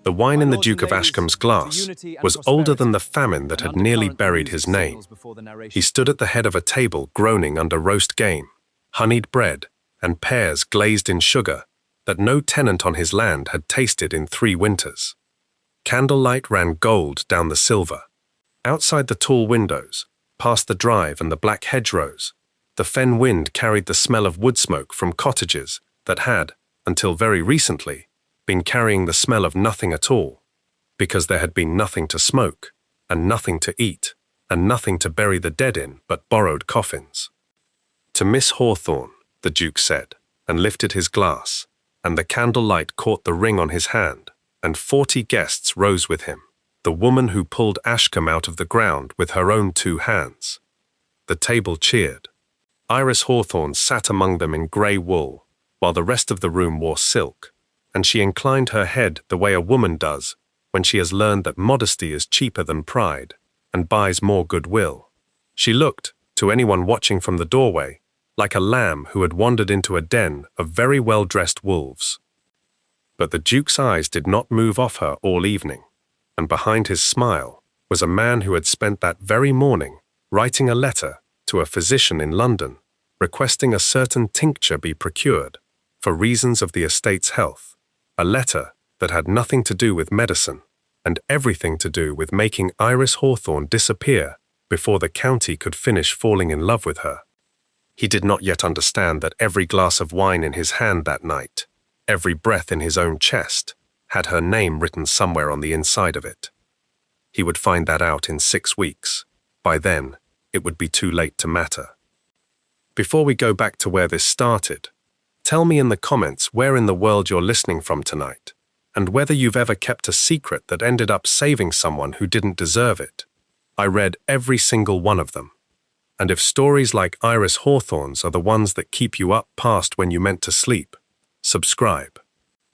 The wine in the Duke of Ashcombe's glass was older than the famine that had nearly buried his name. He stood at the head of a table groaning under roast game, honeyed bread, and pears glazed in sugar that no tenant on his land had tasted in 3 winters. Candlelight ran gold down the silver. Outside the tall windows, past the drive and the black hedgerows, the fen wind carried the smell of wood smoke from cottages that had, until very recently, been carrying the smell of nothing at all, because there had been nothing to smoke, and nothing to eat, and nothing to bury the dead in but borrowed coffins. To Miss Hawthorne, the Duke said, and lifted his glass, and the candlelight caught the ring on his hand, and 40 guests rose with him, the woman who pulled Ashcombe out of the ground with her own 2 hands. The table cheered. Iris Hawthorne sat among them in grey wool, while the rest of the room wore silk, and she inclined her head the way a woman does when she has learned that modesty is cheaper than pride and buys more goodwill. She looked, to anyone watching from the doorway, like a lamb who had wandered into a den of very well-dressed wolves. But the Duke's eyes did not move off her all evening, and behind his smile was a man who had spent that very morning writing a letter to a physician in London, requesting a certain tincture be procured for reasons of the estate's health, a letter that had nothing to do with medicine and everything to do with making Iris Hawthorne disappear before the county could finish falling in love with her. He did not yet understand that every glass of wine in his hand that night, every breath in his own chest, had her name written somewhere on the inside of it. He would find that out in 6 weeks. By then, it would be too late to matter. Before we go back to where this started, tell me in the comments where in the world you're listening from tonight, and whether you've ever kept a secret that ended up saving someone who didn't deserve it. I read every single one of them. And if stories like Iris Hawthorne's are the ones that keep you up past when you meant to sleep, subscribe.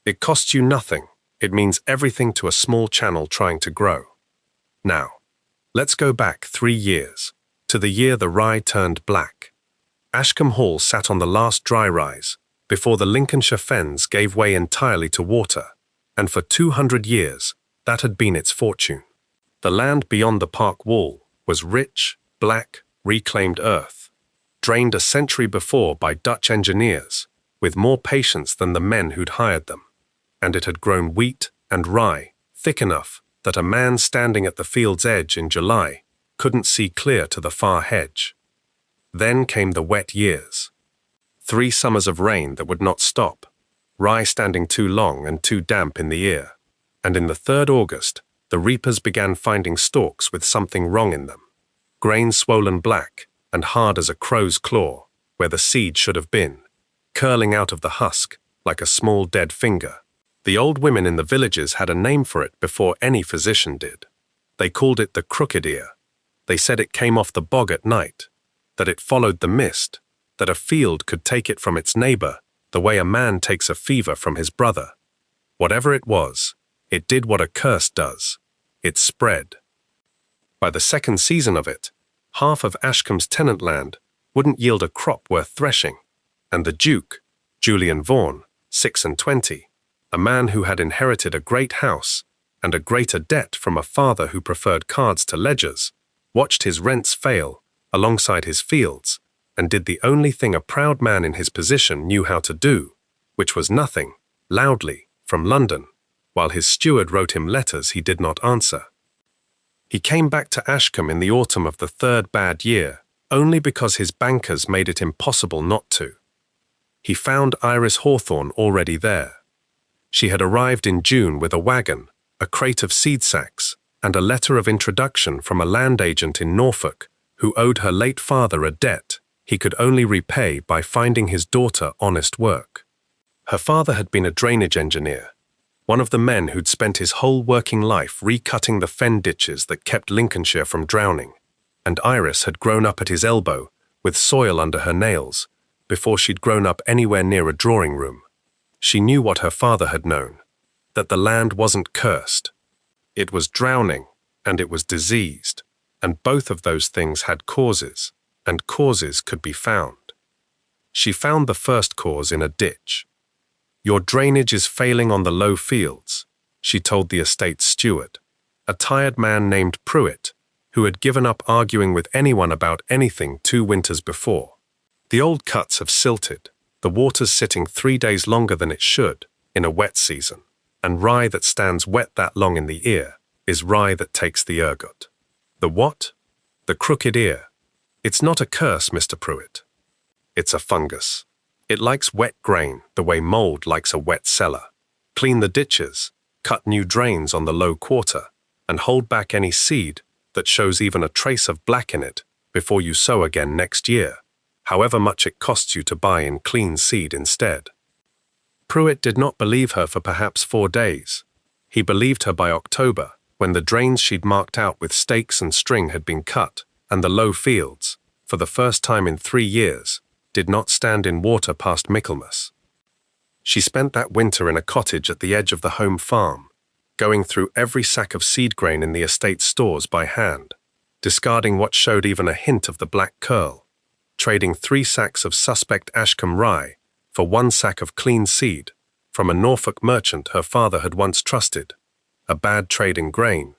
It costs you nothing. It means everything to a small channel trying to grow. Now, let's go back 3 years, to the year the rye turned black. Ashcombe Hall sat on the last dry rise, before the Lincolnshire fens gave way entirely to water, and for 200 years that had been its fortune. The land beyond the park wall was rich, black, reclaimed earth, drained a century before by Dutch engineers, with more patience than the men who'd hired them, and it had grown wheat and rye thick enough that a man standing at the field's edge in July couldn't see clear to the far hedge. Then came the wet years. 3 summers of rain that would not stop, rye standing too long and too damp in the ear, and in the 3rd August, the reapers began finding stalks with something wrong in them, grain swollen black and hard as a crow's claw, where the seed should have been, curling out of the husk like a small dead finger. The old women in the villages had a name for it before any physician did. They called it the crooked ear. They said it came off the bog at night, that it followed the mist, that a field could take it from its neighbor the way a man takes a fever from his brother. Whatever it was, it did what a curse does. It spread. By the 2nd season of it, half of Ashcombe's tenant land wouldn't yield a crop worth threshing, and the Duke, Julian Vaughan, 26, a man who had inherited a great house and a greater debt from a father who preferred cards to ledgers, watched his rents fail alongside his fields, and did the only thing a proud man in his position knew how to do, which was nothing, loudly, from London, while his steward wrote him letters he did not answer. He came back to Ashcombe in the autumn of the 3rd bad year, only because his bankers made it impossible not to. He found Iris Hawthorne already there. She had arrived in June with a wagon, a crate of seed sacks, and a letter of introduction from a land agent in Norfolk who owed her late father a debt he could only repay by finding his daughter honest work. Her father had been a drainage engineer, one of the men who'd spent his whole working life recutting the fen ditches that kept Lincolnshire from drowning, and Iris had grown up at his elbow with soil under her nails before she'd grown up anywhere near a drawing room. She knew what her father had known, that the land wasn't cursed. It was drowning, and it was diseased, and both of those things had causes, and causes could be found. She found the first cause in a ditch. Your drainage is failing on the low fields. she told the estate's steward, a tired man named Pruitt, who had given up arguing with anyone about anything 2 winters before. The old cuts have silted, the water's sitting 3 days longer than it should in a wet season, and rye that stands wet that long in the ear is rye that takes the ergot. The what? The crooked ear. It's not a curse, Mr. Pruitt. It's a fungus. It likes wet grain the way mold likes a wet cellar. Clean the ditches, cut new drains on the low quarter, and hold back any seed that shows even a trace of black in it before you sow again next year, however much it costs you to buy in clean seed instead. Pruitt did not believe her for perhaps 4 days. He believed her by October, when the drains she'd marked out with stakes and string had been cut, and the low fields, for the first time in 3 years, did not stand in water past Michaelmas. She spent that winter in a cottage at the edge of the home farm, going through every sack of seed grain in the estate stores by hand, discarding what showed even a hint of the black curl, trading 3 sacks of suspect Ashcombe rye for 1 sack of clean seed from a Norfolk merchant her father had once trusted. A bad trade in grain,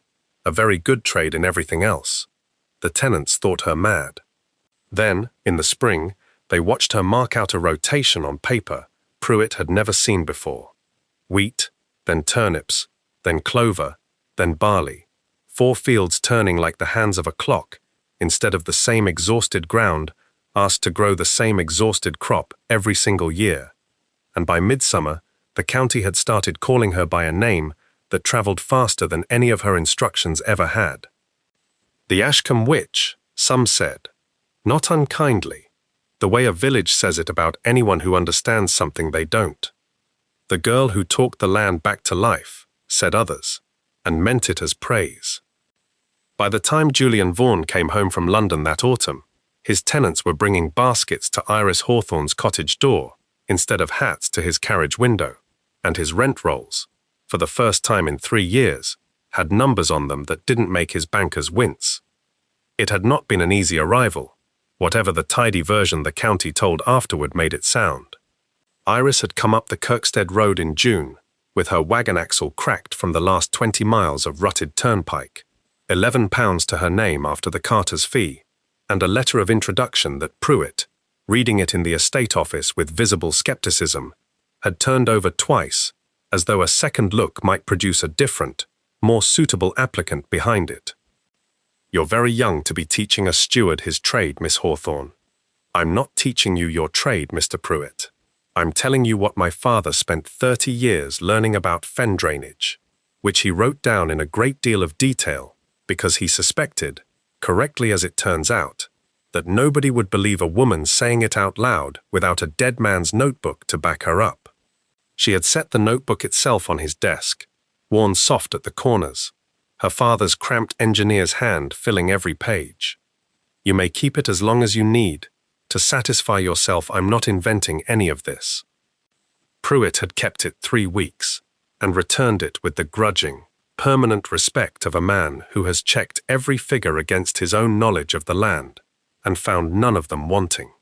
a very good trade in everything else. The tenants thought her mad. Then, in the spring, they watched her mark out a rotation on paper Pruitt had never seen before. Wheat, then turnips, then clover, then barley. 4 fields turning like the hands of a clock, instead of the same exhausted ground, asked to grow the same exhausted crop every single year. And by midsummer, the county had started calling her by a name that traveled faster than any of her instructions ever had. The Ashcombe witch, some said, not unkindly, the way a village says it about anyone who understands something they don't. The girl who talked the land back to life, said others, and meant it as praise. By the time Julian Vaughan came home from London that autumn, his tenants were bringing baskets to Iris Hawthorne's cottage door instead of hats to his carriage window, and his rent rolls, for the first time in 3 years, had numbers on them that didn't make his bankers wince. It had not been an easy arrival, whatever the tidy version the county told afterward made it sound. Iris had come up the Kirkstead Road in June, with her wagon axle cracked from the last 20 miles of rutted turnpike, £11 to her name after the carter's fee, and a letter of introduction that Pruitt, reading it in the estate office with visible skepticism, had turned over twice, as though a second look might produce a different, more suitable applicant behind it. You're very young to be teaching a steward his trade, Miss Hawthorne. I'm not teaching you your trade, Mr. Pruitt. I'm telling you what my father spent 30 years learning about fen drainage, which he wrote down in a great deal of detail because he suspected, correctly as it turns out, that nobody would believe a woman saying it out loud without a dead man's notebook to back her up. She had set the notebook itself on his desk, worn soft at the corners, her father's cramped engineer's hand filling every page. You may keep it as long as you need, to satisfy yourself I'm not inventing any of this. Pruitt had kept it 3 weeks, and returned it with the grudging, permanent respect of a man who has checked every figure against his own knowledge of the land, and found none of them wanting.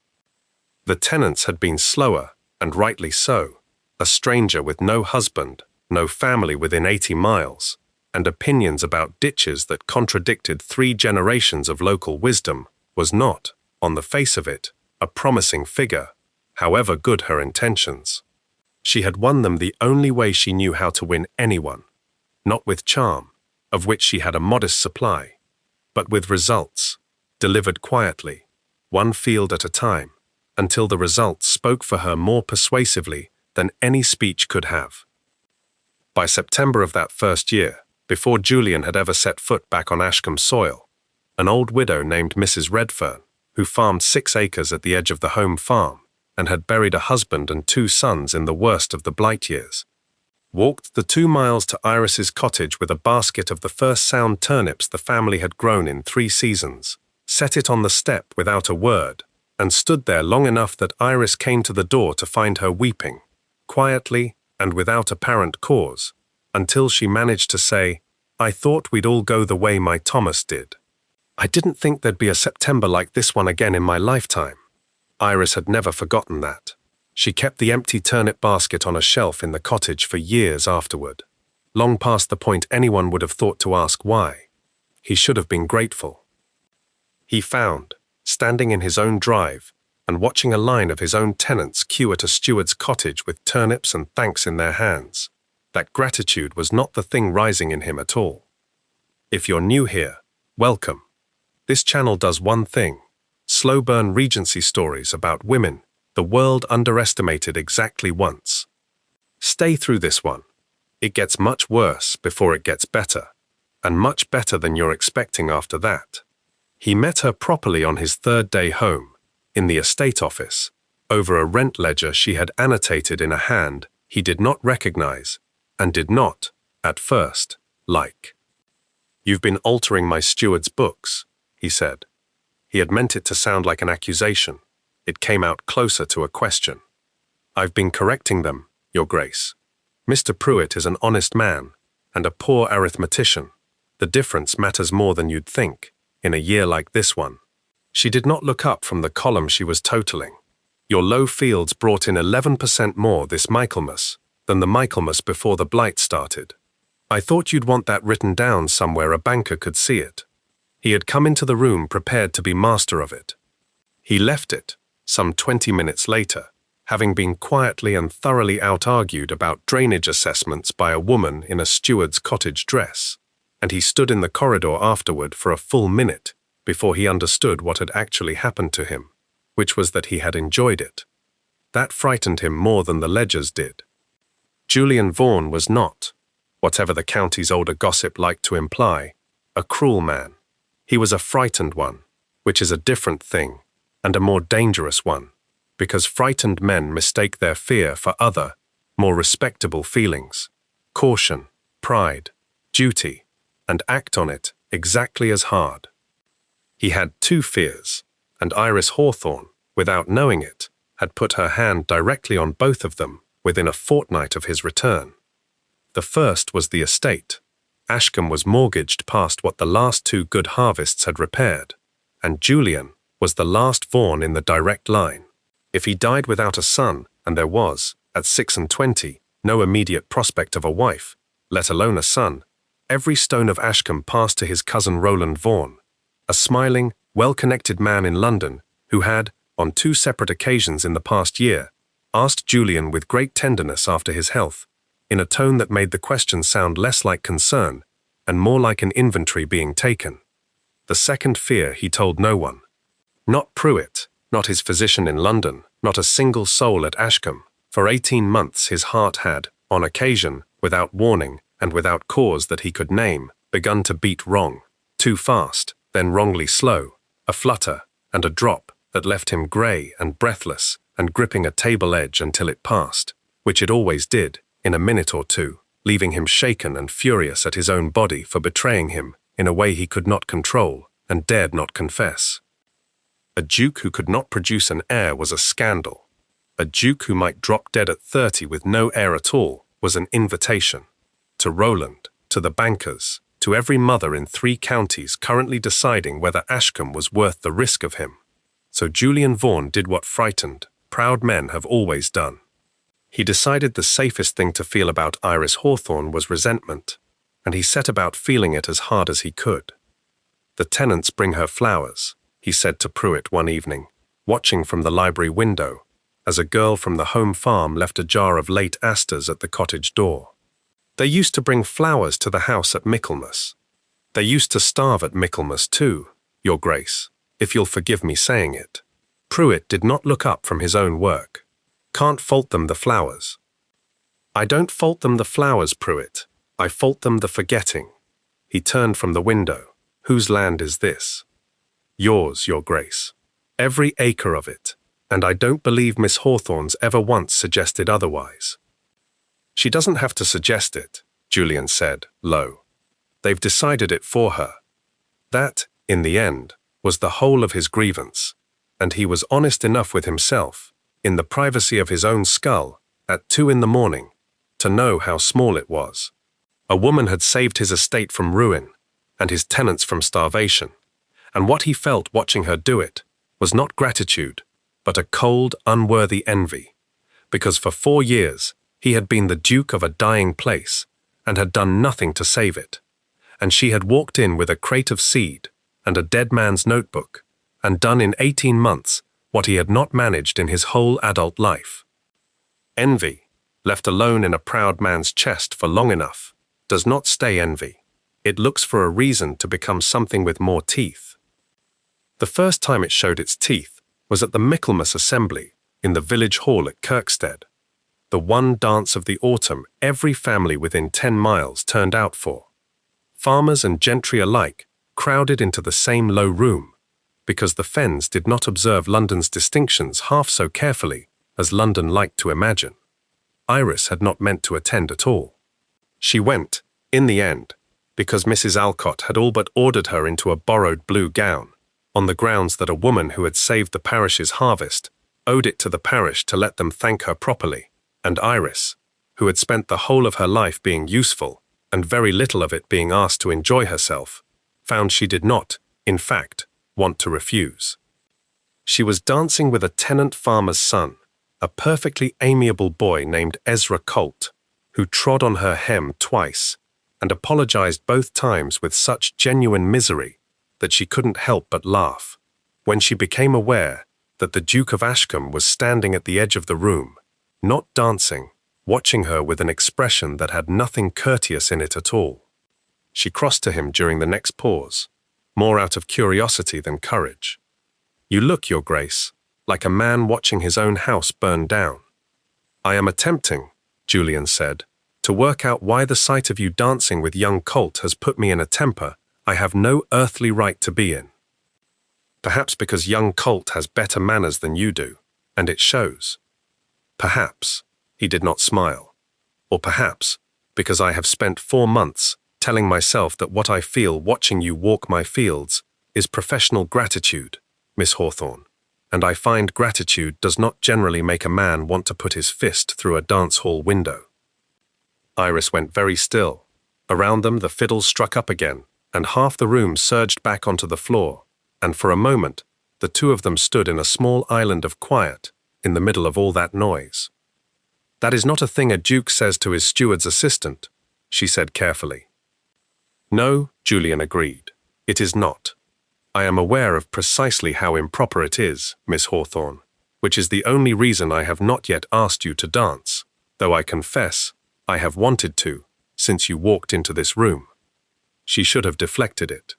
The tenants had been slower, and rightly so, a stranger with no husband, no family within 80 miles, and opinions about ditches that contradicted 3 generations of local wisdom, was not, on the face of it, a promising figure, however good her intentions. She had won them the only way she knew how to win anyone, not with charm, of which she had a modest supply, but with results, delivered quietly, 1 field at a time, until the results spoke for her more persuasively than any speech could have. By September of that first year, before Julian had ever set foot back on Ashcombe soil, an old widow named Mrs. Redfern, who farmed 6 acres at the edge of the home farm and had buried a husband and 2 sons in the worst of the blight years, walked the 2 miles to Iris's cottage with a basket of the first sound turnips the family had grown in 3 seasons, set it on the step without a word, and stood there long enough that Iris came to the door to find her weeping, quietly and without apparent cause, until she managed to say, "I thought we'd all go the way my Thomas did. I didn't think there'd be a September like this one again in my lifetime." Iris had never forgotten that. She kept the empty turnip basket on a shelf in the cottage for years afterward. long past the point anyone would have thought to ask why. He should have been grateful. He found, standing in his own drive, and watching a line of his own tenants queue at a steward's cottage with turnips and thanks in their hands, that gratitude was not the thing rising in him at all. If you're new here, welcome. This channel does one thing: slow burn Regency stories about women the world underestimated exactly once. Stay through this one. It gets much worse before it gets better, and much better than you're expecting after that. He met her properly on his third day home, in the estate office, over a rent ledger she had annotated in a hand he did not recognize, and did not, at first, like. "You've been altering my steward's books," he said. He had meant it to sound like an accusation. It came out closer to a question. "I've been correcting them, Your Grace. Mr. Pruitt is an honest man, and a poor arithmetician. The difference matters more than you'd think, in a year like this one." She did not look up from the column she was totaling. "Your low fields brought in 11% more this Michaelmas than the Michaelmas before the blight started. I thought you'd want that written down somewhere a banker could see it." He had come into the room prepared to be master of it. He left it, some 20 minutes later, having been quietly and thoroughly out-argued about drainage assessments by a woman in a steward's cottage dress, and he stood in the corridor afterward for a full minute before he understood what had actually happened to him, which was that he had enjoyed it. That frightened him more than the ledgers did. Julian Vaughan was not, whatever the county's older gossip liked to imply, a cruel man. He was a frightened one, which is a different thing, and a more dangerous one, because frightened men mistake their fear for other, more respectable feelings: caution, pride, duty, and act on it exactly as hard. He had two fears, and Iris Hawthorne, without knowing it, had put her hand directly on both of them within a fortnight of his return. The first was the estate. Ashcombe was mortgaged past what the last two good harvests had repaired, and Julian was the last Vaughan in the direct line. If he died without a son, and there was, at 26, no immediate prospect of a wife, let alone a son, every stone of Ashcombe passed to his cousin Roland Vaughan, a smiling, well-connected man in London who had, on 2 separate occasions in the past year, asked Julian with great tenderness after his health, in a tone that made the question sound less like concern and more like an inventory being taken. The second fear he told no one. Not Pruitt, not his physician in London, not a single soul at Ashcombe. For 18 months his heart had, on occasion, without warning and without cause that he could name, begun to beat wrong, too fast, then wrongly slow, a flutter and a drop that left him grey and breathless and gripping a table edge until it passed, which it always did, in a minute or two, leaving him shaken and furious at his own body for betraying him in a way he could not control and dared not confess. A duke who could not produce an heir was a scandal. A duke who might drop dead at 30 with no heir at all was an invitation. To Roland, to the bankers, to every mother in 3 counties currently deciding whether Ashcombe was worth the risk of him. So Julian Vaughan did what frightened, proud men have always done. He decided the safest thing to feel about Iris Hawthorne was resentment, and he set about feeling it as hard as he could. "The tenants bring her flowers," he said to Pruitt one evening, watching from the library window, as a girl from the home farm left a jar of late asters at the cottage door. "They used to bring flowers to the house at Michaelmas. They used to starve at Michaelmas too, Your Grace, if you'll forgive me saying it." Pruitt did not look up from his own work. "Can't fault them the flowers." "I don't fault them the flowers, Pruitt. I fault them the forgetting." He turned from the window. "Whose land is this?" "Yours, Your Grace. Every acre of it, and I don't believe Miss Hawthorne's ever once suggested otherwise." "She doesn't have to suggest it," Julian said, low. "They've decided it for her." That, in the end, was the whole of his grievance, and he was honest enough with himself, in the privacy of his own skull, at 2 a.m, to know how small it was. A woman had saved his estate from ruin, and his tenants from starvation, and what he felt watching her do it was not gratitude, but a cold, unworthy envy, because for 4 years he had been the duke of a dying place, and had done nothing to save it. And she had walked in with a crate of seed and a dead man's notebook, and done in 18 months what he had not managed in his whole adult life. Envy, left alone in a proud man's chest for long enough, does not stay envy. It looks for a reason to become something with more teeth. The first time it showed its teeth was at the Michaelmas Assembly in the village hall at Kirkstead, the one dance of the autumn every family within 10 miles turned out for. Farmers and gentry alike crowded into the same low room, because the Fens did not observe London's distinctions half so carefully as London liked to imagine. Iris had not meant to attend at all. She went, in the end, because Mrs. Alcott had all but ordered her into a borrowed blue gown, on the grounds that a woman who had saved the parish's harvest owed it to the parish to let them thank her properly, and Iris, who had spent the whole of her life being useful, and very little of it being asked to enjoy herself, found she did not, in fact, want to refuse. She was dancing with a tenant farmer's son, a perfectly amiable boy named Ezra Colt, who trod on her hem twice, and apologized both times with such genuine misery that she couldn't help but laugh, when she became aware that the Duke of Ashcombe was standing at the edge of the room, not dancing, watching her with an expression that had nothing courteous in it at all. She crossed to him during the next pause, more out of curiosity than courage. "You look, Your Grace, like a man watching his own house burn down. I am attempting," Julian said, "to work out why the sight of you dancing with young Colt has put me in a temper I have no earthly right to be in. Perhaps because young Colt has better manners than you do, and it shows. Perhaps," he did not smile, "or perhaps because I have spent 4 months telling myself that what I feel watching you walk my fields is professional gratitude, Miss Hawthorne, and I find gratitude does not generally make a man want to put his fist through a dance hall window." Iris went very still. Around them the fiddles struck up again, and half the room surged back onto the floor, and for a moment the two of them stood in a small island of quiet in the middle of all that noise. "That is not a thing a duke says to his steward's assistant," she said carefully. "No," Julian agreed, "it is not. I am aware of precisely how improper it is, Miss Hawthorne, which is the only reason I have not yet asked you to dance, though I confess I have wanted to since you walked into this room." She should have deflected it.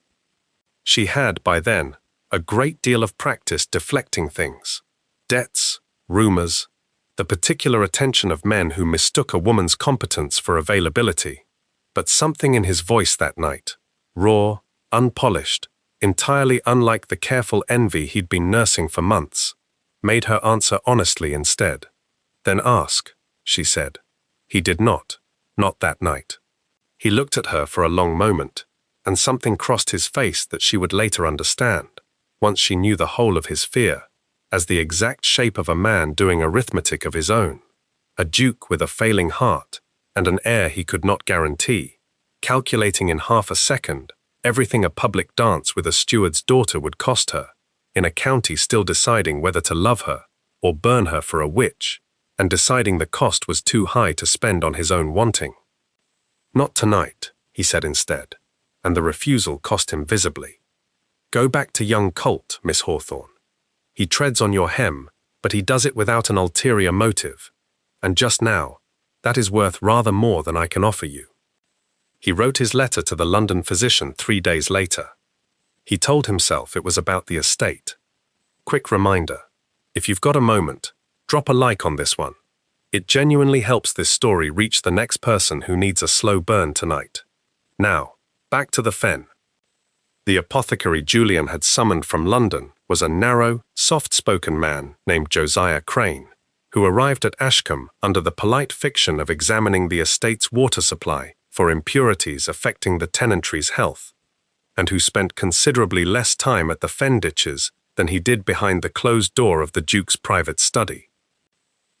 She had, by then, a great deal of practice deflecting things: debts, rumors, the particular attention of men who mistook a woman's competence for availability. But something in his voice that night, raw, unpolished, entirely unlike the careful envy he'd been nursing for months, made her answer honestly instead. "Then ask," she said. He did not that night. He looked at her for a long moment, and something crossed his face that she would later understand, once she knew the whole of his fear, as the exact shape of a man doing arithmetic of his own, a duke with a failing heart and an heir he could not guarantee, calculating in half a second everything a public dance with a steward's daughter would cost her, in a county still deciding whether to love her or burn her for a witch, and deciding the cost was too high to spend on his own wanting. "Not tonight," he said instead, and the refusal cost him visibly. "Go back to young Colt, Miss Hawthorne. He treads on your hem, but he does it without an ulterior motive, and just now, that is worth rather more than I can offer you." He wrote his letter to the London physician 3 days later. He told himself it was about the estate. Quick reminder, if you've got a moment, drop a like on this one. It genuinely helps this story reach the next person who needs a slow burn tonight. Now, back to the Fen. The apothecary Julian had summoned from London was a narrow, soft-spoken man named Josiah Crane, who arrived at Ashcombe under the polite fiction of examining the estate's water supply for impurities affecting the tenantry's health, and who spent considerably less time at the fen ditches than he did behind the closed door of the Duke's private study.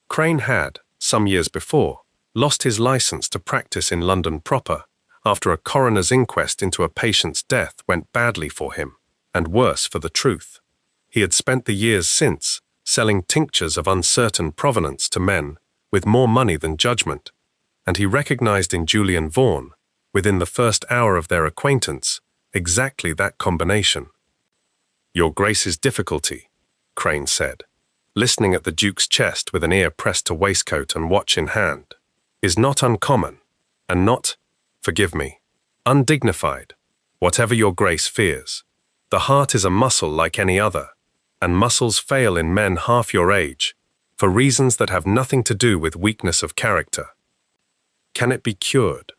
Crane had, some years before, lost his license to practice in London proper after a coroner's inquest into a patient's death went badly for him, and worse for the truth. He had spent the years since selling tinctures of uncertain provenance to men with more money than judgment, and he recognized in Julian Vaughan, within the first hour of their acquaintance, exactly that combination. "Your Grace's difficulty," Crane said, listening at the Duke's chest with an ear pressed to waistcoat and watch in hand, "is not uncommon, and not, forgive me, undignified, whatever your Grace fears. The heart is a muscle like any other, and muscles fail in men half your age, for reasons that have nothing to do with weakness of character. Can it be cured?"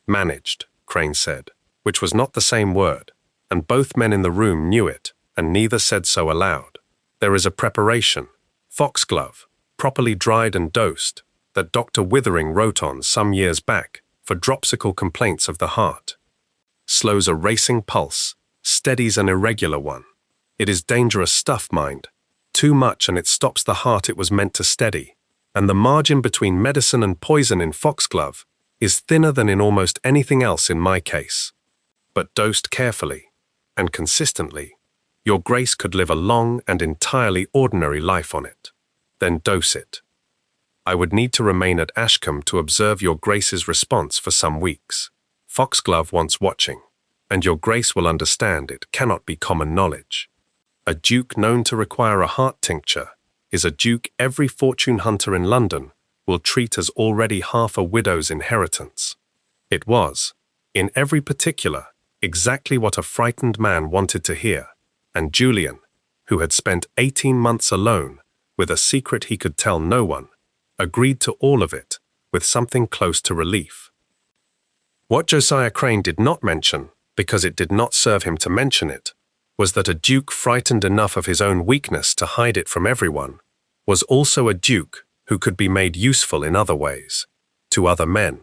"Managed," Crane said, which was not the same word, and both men in the room knew it, and neither said so aloud. "There is a preparation, foxglove, properly dried and dosed, that Dr. Withering wrote on some years back for dropsical complaints of the heart. Slows a racing pulse, steadies an irregular one. It is dangerous stuff, mind. Too much and it stops the heart it was meant to steady, and the margin between medicine and poison in foxglove is thinner than in almost anything else in my case. But dosed carefully and consistently, your Grace could live a long and entirely ordinary life on it. Then dose it. I would need to remain at Ashcombe to observe your Grace's response for some weeks. Foxglove wants watching, and your Grace will understand it cannot be common knowledge. A duke known to require a heart tincture is a duke every fortune hunter in London will treat as already half a widow's inheritance. It was, in every particular, exactly what a frightened man wanted to hear, and Julian, who had spent 18 months alone with a secret he could tell no one, agreed to all of it with something close to relief. What Josiah Crane did not mention, because it did not serve him to mention it, was that a duke frightened enough of his own weakness to hide it from everyone was also a duke who could be made useful in other ways, to other men,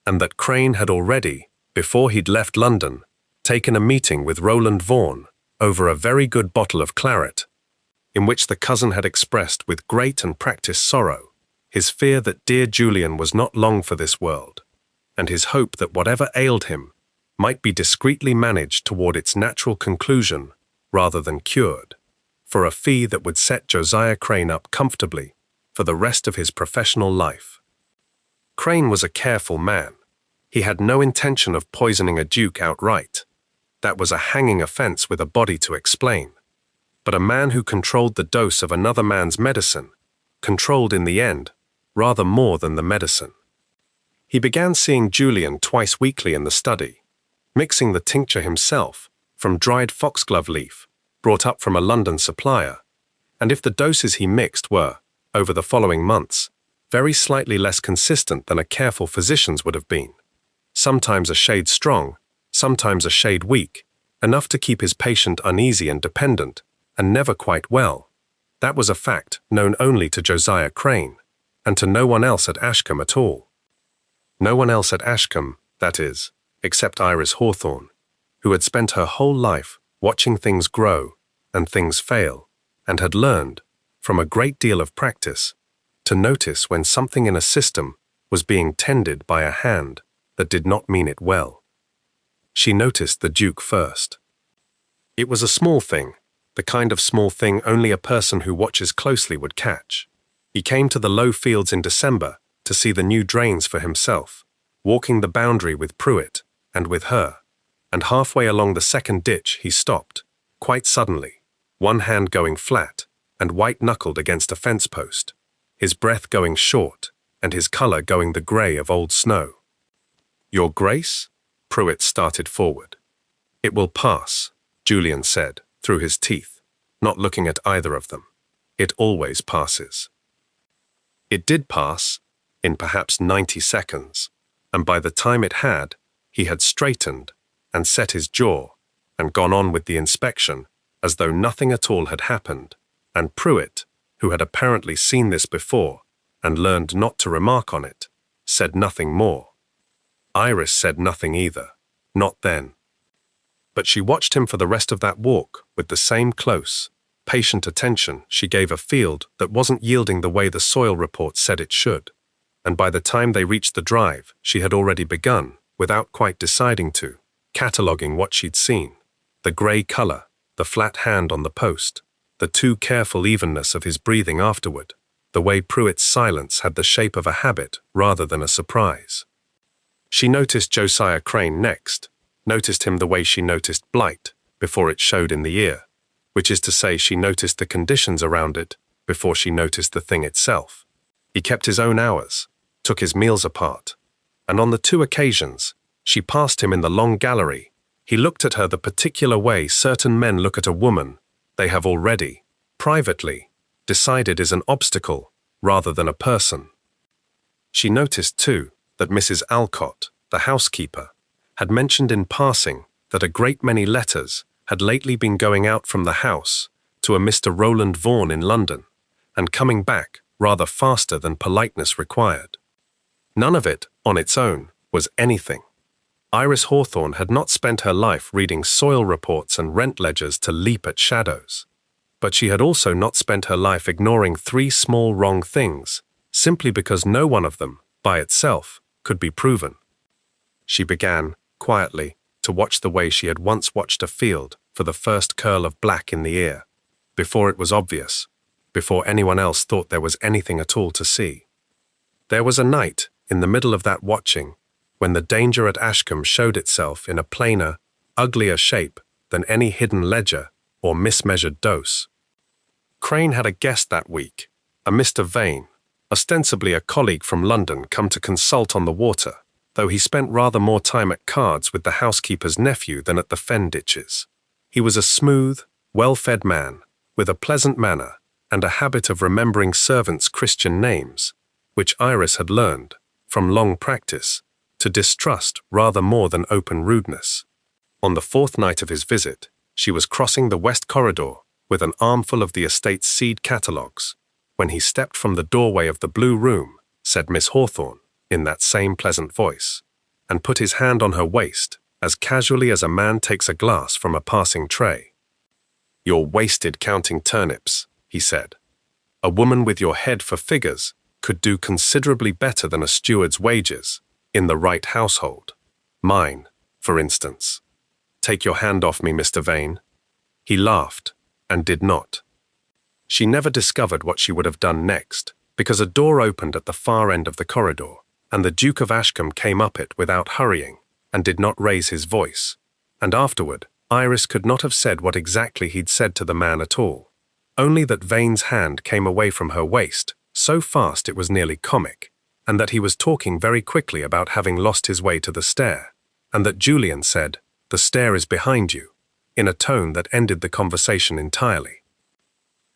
and that Crane had already, before he'd left London, taken a meeting with Roland Vaughan over a very good bottle of claret, in which the cousin had expressed with great and practised sorrow his fear that dear Julian was not long for this world, and his hope that whatever ailed him might be discreetly managed toward its natural conclusion rather than cured, for a fee that would set Josiah Crane up comfortably for the rest of his professional life. Crane was a careful man. He had no intention of poisoning a duke outright. That was a hanging offense with a body to explain. But a man who controlled the dose of another man's medicine controlled in the end rather more than the medicine. He began seeing Julian twice weekly in the study, mixing the tincture himself from dried foxglove leaf brought up from a London supplier, and if the doses he mixed were, over the following months, very slightly less consistent than a careful physician's would have been, sometimes a shade strong, sometimes a shade weak, enough to keep his patient uneasy and dependent, and never quite well, that was a fact known only to Josiah Crane, and to no one else at Ashcombe at all. No one else at Ashcombe, that is, except Iris Hawthorne, who had spent her whole life watching things grow and things fail, and had learned, from a great deal of practice, to notice when something in a system was being tended by a hand that did not mean it well. She noticed the Duke first. It was a small thing, the kind of small thing only a person who watches closely would catch. He came to the low fields in December to see the new drains for himself, walking the boundary with Pruitt and with her, and halfway along the second ditch he stopped, quite suddenly, one hand going flat and white-knuckled against a fence post, his breath going short and his colour going the grey of old snow. "Your Grace?" Pruitt started forward. "It will pass," Julian said, through his teeth, not looking at either of them. "It always passes." It did pass, in perhaps 90 seconds, and by the time it had, he had straightened and set his jaw and gone on with the inspection as though nothing at all had happened, and Pruitt, who had apparently seen this before and learned not to remark on it, said nothing more. Iris said nothing either, not then. But she watched him for the rest of that walk with the same close, patient attention she gave a field that wasn't yielding the way the soil report said it should, and by the time they reached the drive, she had already begun, without quite deciding to, cataloguing what she'd seen: the grey colour, the flat hand on the post, the too careful evenness of his breathing afterward, the way Pruitt's silence had the shape of a habit rather than a surprise. She noticed Josiah Crane next, noticed him the way she noticed blight before it showed in the ear, which is to say she noticed the conditions around it before she noticed the thing itself. He kept his own hours, took his meals apart, and on the 2 occasions she passed him in the long gallery, he looked at her the particular way certain men look at a woman they have already, privately, decided is an obstacle rather than a person. She noticed, too, that Mrs. Alcott, the housekeeper, had mentioned in passing that a great many letters had lately been going out from the house to a Mr. Roland Vaughan in London, and coming back rather faster than politeness required. None of it, on its own, was anything. Iris Hawthorne had not spent her life reading soil reports and rent ledgers to leap at shadows, but she had also not spent her life ignoring 3 small wrong things, simply because no one of them, by itself, could be proven. She began, quietly, to watch the way she had once watched a field for the first curl of black in the ear, before it was obvious, before anyone else thought there was anything at all to see. There was a night, in the middle of that watching, when the danger at Ashcombe showed itself in a plainer, uglier shape than any hidden ledger or mismeasured dose. Crane had a guest that week, a Mr. Vane, ostensibly a colleague from London come to consult on the water, though he spent rather more time at cards with the housekeeper's nephew than at the fen ditches. He was a smooth, well-fed man, with a pleasant manner and a habit of remembering servants' Christian names, which Iris had learned, from long practice, to distrust rather more than open rudeness. On the 4th night of his visit, she was crossing the west corridor with an armful of the estate's seed catalogues, when he stepped from the doorway of the blue room, said Miss Hawthorne, in that same pleasant voice, and put his hand on her waist as casually as a man takes a glass from a passing tray. "You're wasted counting turnips," he said. "A woman with your head for figures could do considerably better than a steward's wages, in the right household. Mine, for instance. Take your hand off me, Mr. Vane." He laughed, and did not. She never discovered what she would have done next, because a door opened at the far end of the corridor, and the Duke of Ashcombe came up it without hurrying, and did not raise his voice, and afterward Iris could not have said what exactly he'd said to the man at all, only that Vane's hand came away from her waist, so fast it was nearly comic, and that he was talking very quickly about having lost his way to the stair, and that Julian said, "The stair is behind you," in a tone that ended the conversation entirely.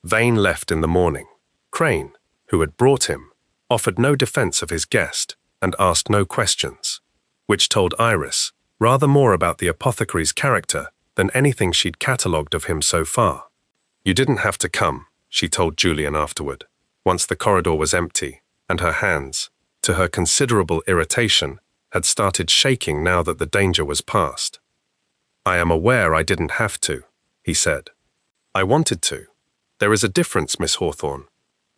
Vane left in the morning. Crane, who had brought him, offered no defense of his guest and asked no questions, which told Iris rather more about the apothecary's character than anything she'd catalogued of him so far. "You didn't have to come," she told Julian afterward, once the corridor was empty, and her hands, to her considerable irritation, had started shaking now that the danger was past. "I am aware I didn't have to," he said. "I wanted to. There is a difference, Miss Hawthorne,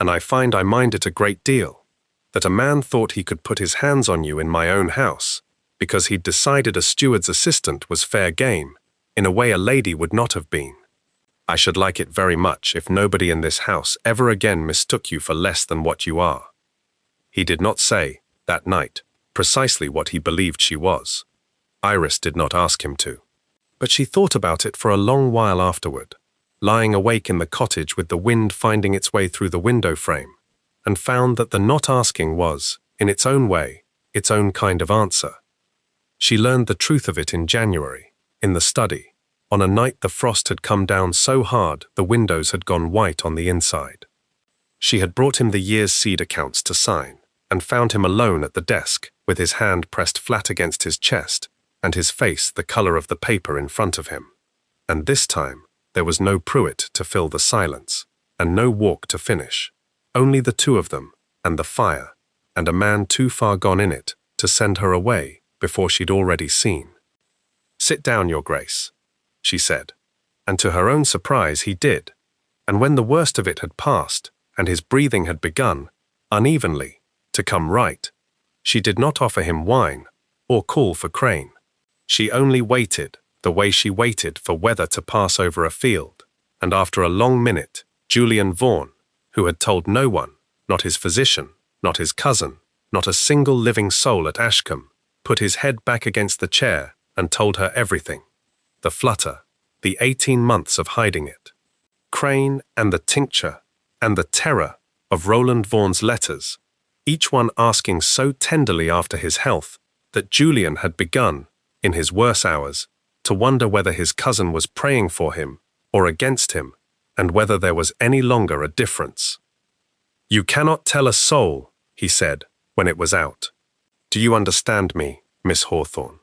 and I find I mind it a great deal, that a man thought he could put his hands on you in my own house, because he'd decided a steward's assistant was fair game, in a way a lady would not have been. I should like it very much if nobody in this house ever again mistook you for less than what you are." He did not say, that night, precisely what he believed she was. Iris did not ask him to. But she thought about it for a long while afterward, lying awake in the cottage with the wind finding its way through the window frame, and found that the not asking was, in its own way, its own kind of answer. She learned the truth of it in January, in the study, on a night the frost had come down so hard the windows had gone white on the inside. She had brought him the year's seed accounts to sign, and found him alone at the desk, with his hand pressed flat against his chest, and his face the colour of the paper in front of him. And this time there was no Pruitt to fill the silence, and no walk to finish, only the 2 of them, and the fire, and a man too far gone in it to send her away before she'd already seen. "Sit down, Your Grace," she said, and to her own surprise he did, and when the worst of it had passed, and his breathing had begun, unevenly, to come right, she did not offer him wine, or call for Crane. She only waited, the way she waited for weather to pass over a field, and after a long minute, Julian Vaughan, who had told no one, not his physician, not his cousin, not a single living soul at Ashcombe, put his head back against the chair and told her everything. The flutter, the 18 months of hiding it. Crane and the tincture, and the terror of Roland Vaughan's letters, each one asking so tenderly after his health that Julian had begun, in his worse hours, to wonder whether his cousin was praying for him or against him, and whether there was any longer a difference. "You cannot tell a soul," he said, when it was out. "Do you understand me, Miss Hawthorne?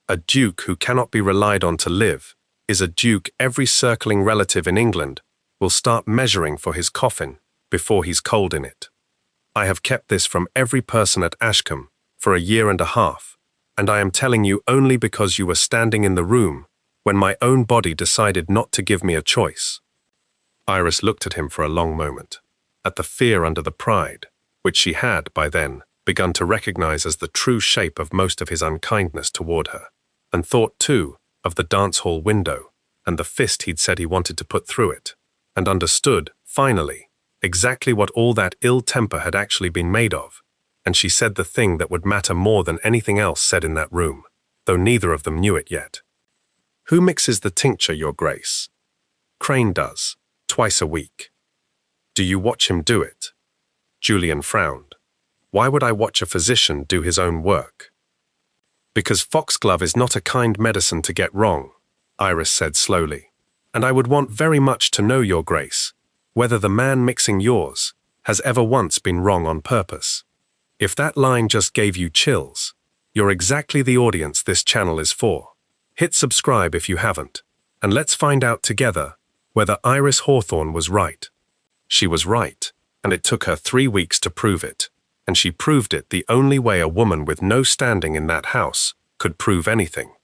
A duke who cannot be relied on to live is a duke every circling relative in England will start measuring for his coffin before he's cold in it. I have kept this from every person at Ashcombe for a year and a half, and I am telling you only because you were standing in the room when my own body decided not to give me a choice." Iris looked at him for a long moment, at the fear under the pride, which she had, by then, begun to recognize as the true shape of most of his unkindness toward her, and thought, too, of the dance-hall window and the fist he'd said he wanted to put through it, and understood, finally, exactly what all that ill temper had actually been made of, and she said the thing that would matter more than anything else said in that room, though neither of them knew it yet. "Who mixes the tincture, Your Grace?" "Crane does, twice a week." "Do you watch him do it?" Julian frowned. "Why would I watch a physician do his own work?" "Because foxglove is not a kind medicine to get wrong," Iris said slowly, "and I would want very much to know, Your Grace, whether the man mixing yours has ever once been wrong on purpose. If that line just gave you chills, you're exactly the audience this channel is for. Hit subscribe if you haven't, and let's find out together whether Iris Hawthorne was right. She was right, and it took her 3 weeks to prove it, and she proved it the only way a woman with no standing in that house could prove anything.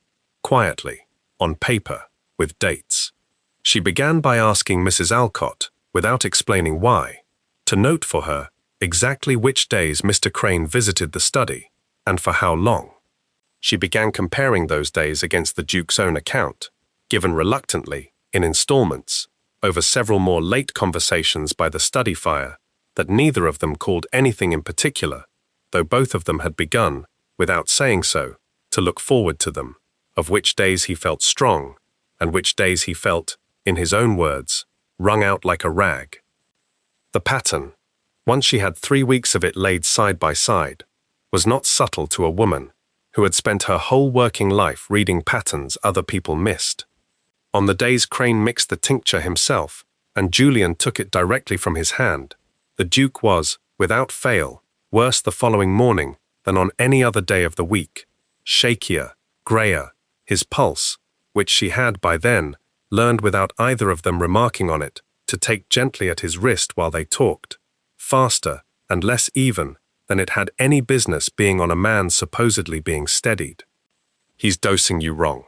Quietly, on paper, with dates. She began by asking Mrs. Alcott, without explaining why, to note for her exactly which days Mr. Crane visited the study, and for how long. She began comparing those days against the Duke's own account, given reluctantly, in installments, over several more late conversations by the study fire, that neither of them called anything in particular, though both of them had begun, without saying so, to look forward to them, of which days he felt strong, and which days he felt, in his own words, wrung out like a rag. The pattern, once she had 3 weeks of it laid side by side, was not subtle to a woman who had spent her whole working life reading patterns other people missed. On the days Crane mixed the tincture himself, and Julian took it directly from his hand, the Duke was, without fail, worse the following morning than on any other day of the week, shakier, greyer, his pulse, which she had by then learned without either of them remarking on it, to take gently at his wrist while they talked, faster and less even than it had any business being on a man supposedly being steadied. "He's dosing you wrong,"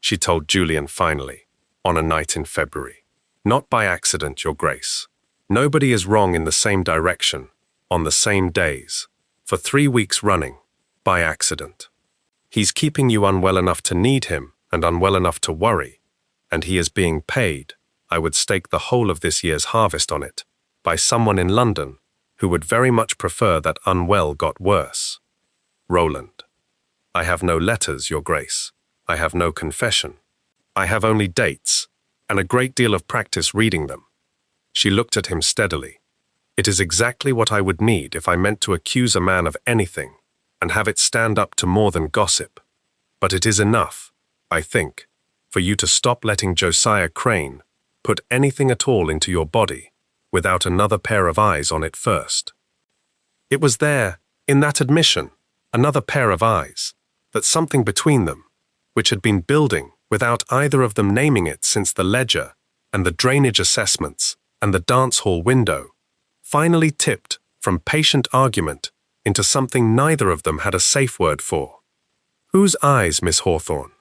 she told Julian finally, on a night in February. "Not by accident, Your Grace. Nobody is wrong in the same direction, on the same days, for 3 weeks running, by accident. He's keeping you unwell enough to need him and unwell enough to worry, and he is being paid, I would stake the whole of this year's harvest on it, by someone in London who would very much prefer that unwell got worse. Roland. I have no letters, Your Grace. I have no confession. I have only dates, and a great deal of practice reading them." She looked at him steadily. "It is exactly what I would need if I meant to accuse a man of anything, and have it stand up to more than gossip. But it is enough, I think, for you to stop letting Josiah Crane put anything at all into your body without another pair of eyes on it first." It was there, in that admission, another pair of eyes, that something between them, which had been building without either of them naming it since the ledger and the drainage assessments and the dance-hall window, finally tipped from patient argument into something neither of them had a safe word for. "Whose eyes, Miss Hawthorne?"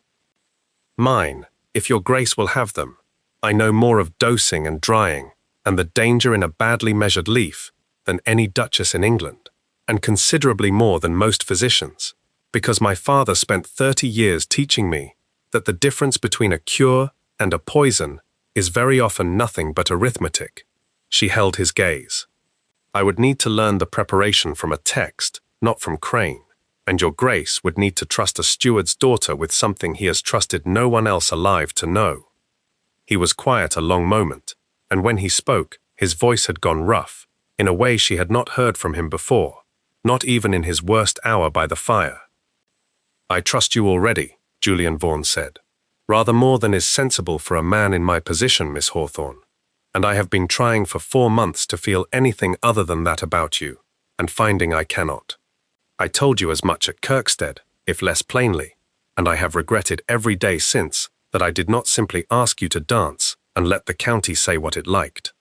"Mine, if Your Grace will have them. I know more of dosing and drying, and the danger in a badly measured leaf, than any duchess in England, and considerably more than most physicians, because my father spent 30 years teaching me that the difference between a cure and a poison is very often nothing but arithmetic." She held his gaze. I would need to learn the preparation from a text, not from Crane, and your Grace would need to trust a steward's daughter with something he has trusted no one else alive to know." He was quiet a long moment, and when he spoke, his voice had gone rough, in a way she had not heard from him before, not even in his worst hour by the fire. "I trust you already," Julian Vaughan said. "Rather more than is sensible for a man in my position, Miss Hawthorne. And I have been trying for 4 months to feel anything other than that about you, and finding I cannot. I told you as much at Kirkstead, if less plainly, and I have regretted every day since that I did not simply ask you to dance and let the county say what it liked."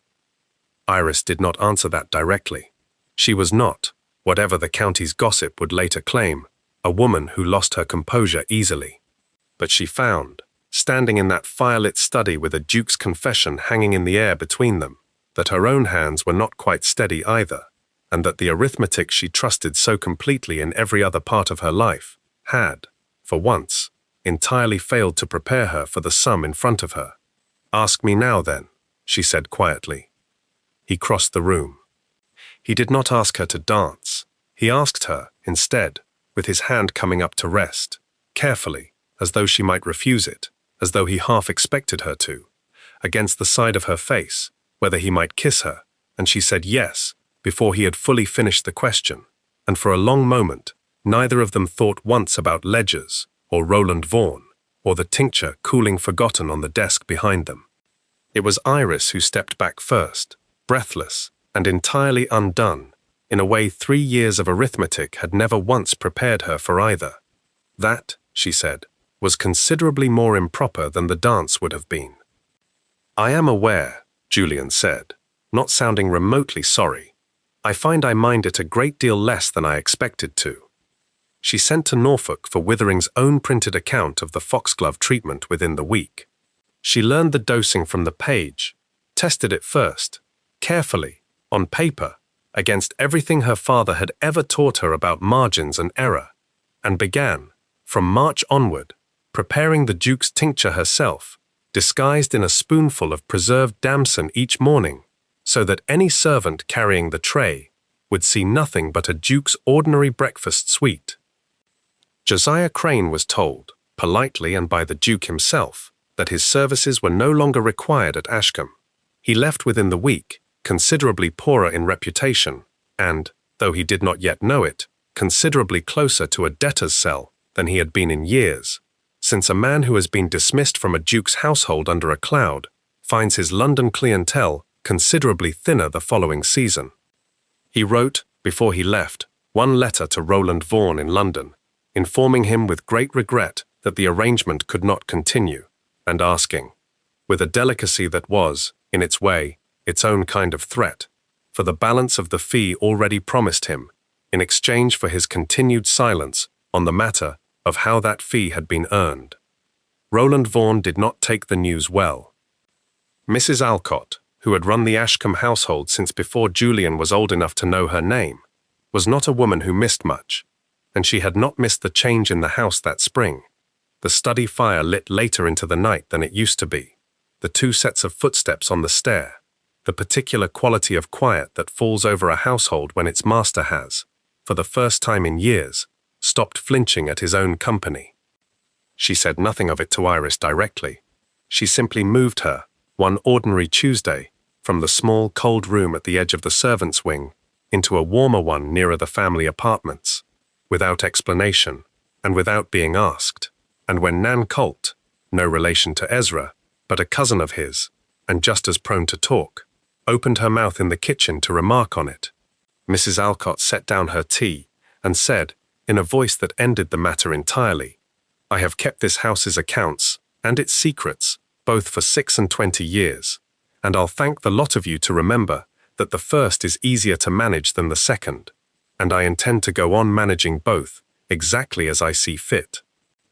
Iris did not answer that directly. She was not, whatever the county's gossip would later claim, a woman who lost her composure easily. But she found, standing in that firelit study with a duke's confession hanging in the air between them, that her own hands were not quite steady either, and that the arithmetic she trusted so completely in every other part of her life had, for once, entirely failed to prepare her for the sum in front of her. "Ask me now, then," she said quietly. He crossed the room. He did not ask her to dance. He asked her, instead, with his hand coming up to rest, carefully, as though she might refuse it, as though he half expected her to, against the side of her face, whether he might kiss her, and she said yes, before he had fully finished the question, and for a long moment, neither of them thought once about ledgers, or Roland Vaughan, or the tincture cooling forgotten on the desk behind them. It was Iris who stepped back first, breathless and entirely undone, in a way 3 years of arithmetic had never once prepared her for either. That, she said, was considerably more improper than the dance would have been. "I am aware," Julian said, not sounding remotely sorry. "I find I mind it a great deal less than I expected to." She sent to Norfolk for Withering's own printed account of the foxglove treatment within the week. She learned the dosing from the page, tested it first, carefully, on paper, against everything her father had ever taught her about margins and error, and began, from March onward, preparing the Duke's tincture herself, disguised in a spoonful of preserved damson each morning, so that any servant carrying the tray would see nothing but a Duke's ordinary breakfast suite. Josiah Crane was told, politely and by the Duke himself, that his services were no longer required at Ashcombe. He left within the week, considerably poorer in reputation, and, though he did not yet know it, considerably closer to a debtor's cell than he had been in years, since a man who has been dismissed from a duke's household under a cloud finds his London clientele considerably thinner the following season. He wrote, before he left, one letter to Roland Vaughan in London, informing him with great regret that the arrangement could not continue, and asking, with a delicacy that was, in its way, its own kind of threat, for the balance of the fee already promised him, in exchange for his continued silence on the matter of how that fee had been earned. Roland Vaughan did not take the news well. Mrs. Alcott, who had run the Ashcombe household since before Julian was old enough to know her name, was not a woman who missed much, and she had not missed the change in the house that spring. The study fire lit later into the night than it used to be, the 2 sets of footsteps on the stair, the particular quality of quiet that falls over a household when its master has, for the first time in years, stopped flinching at his own company. She said nothing of it to Iris directly. She simply moved her, one ordinary Tuesday, from the small, cold room at the edge of the servants' wing into a warmer one nearer the family apartments, without explanation and without being asked. And when Nan Colt, no relation to Ezra, but a cousin of his, and just as prone to talk, opened her mouth in the kitchen to remark on it, Mrs. Alcott set down her tea and said, in a voice that ended the matter entirely, "I have kept this house's accounts and its secrets both for 26 years, and I'll thank the lot of you to remember that the first is easier to manage than the second, and I intend to go on managing both exactly as I see fit."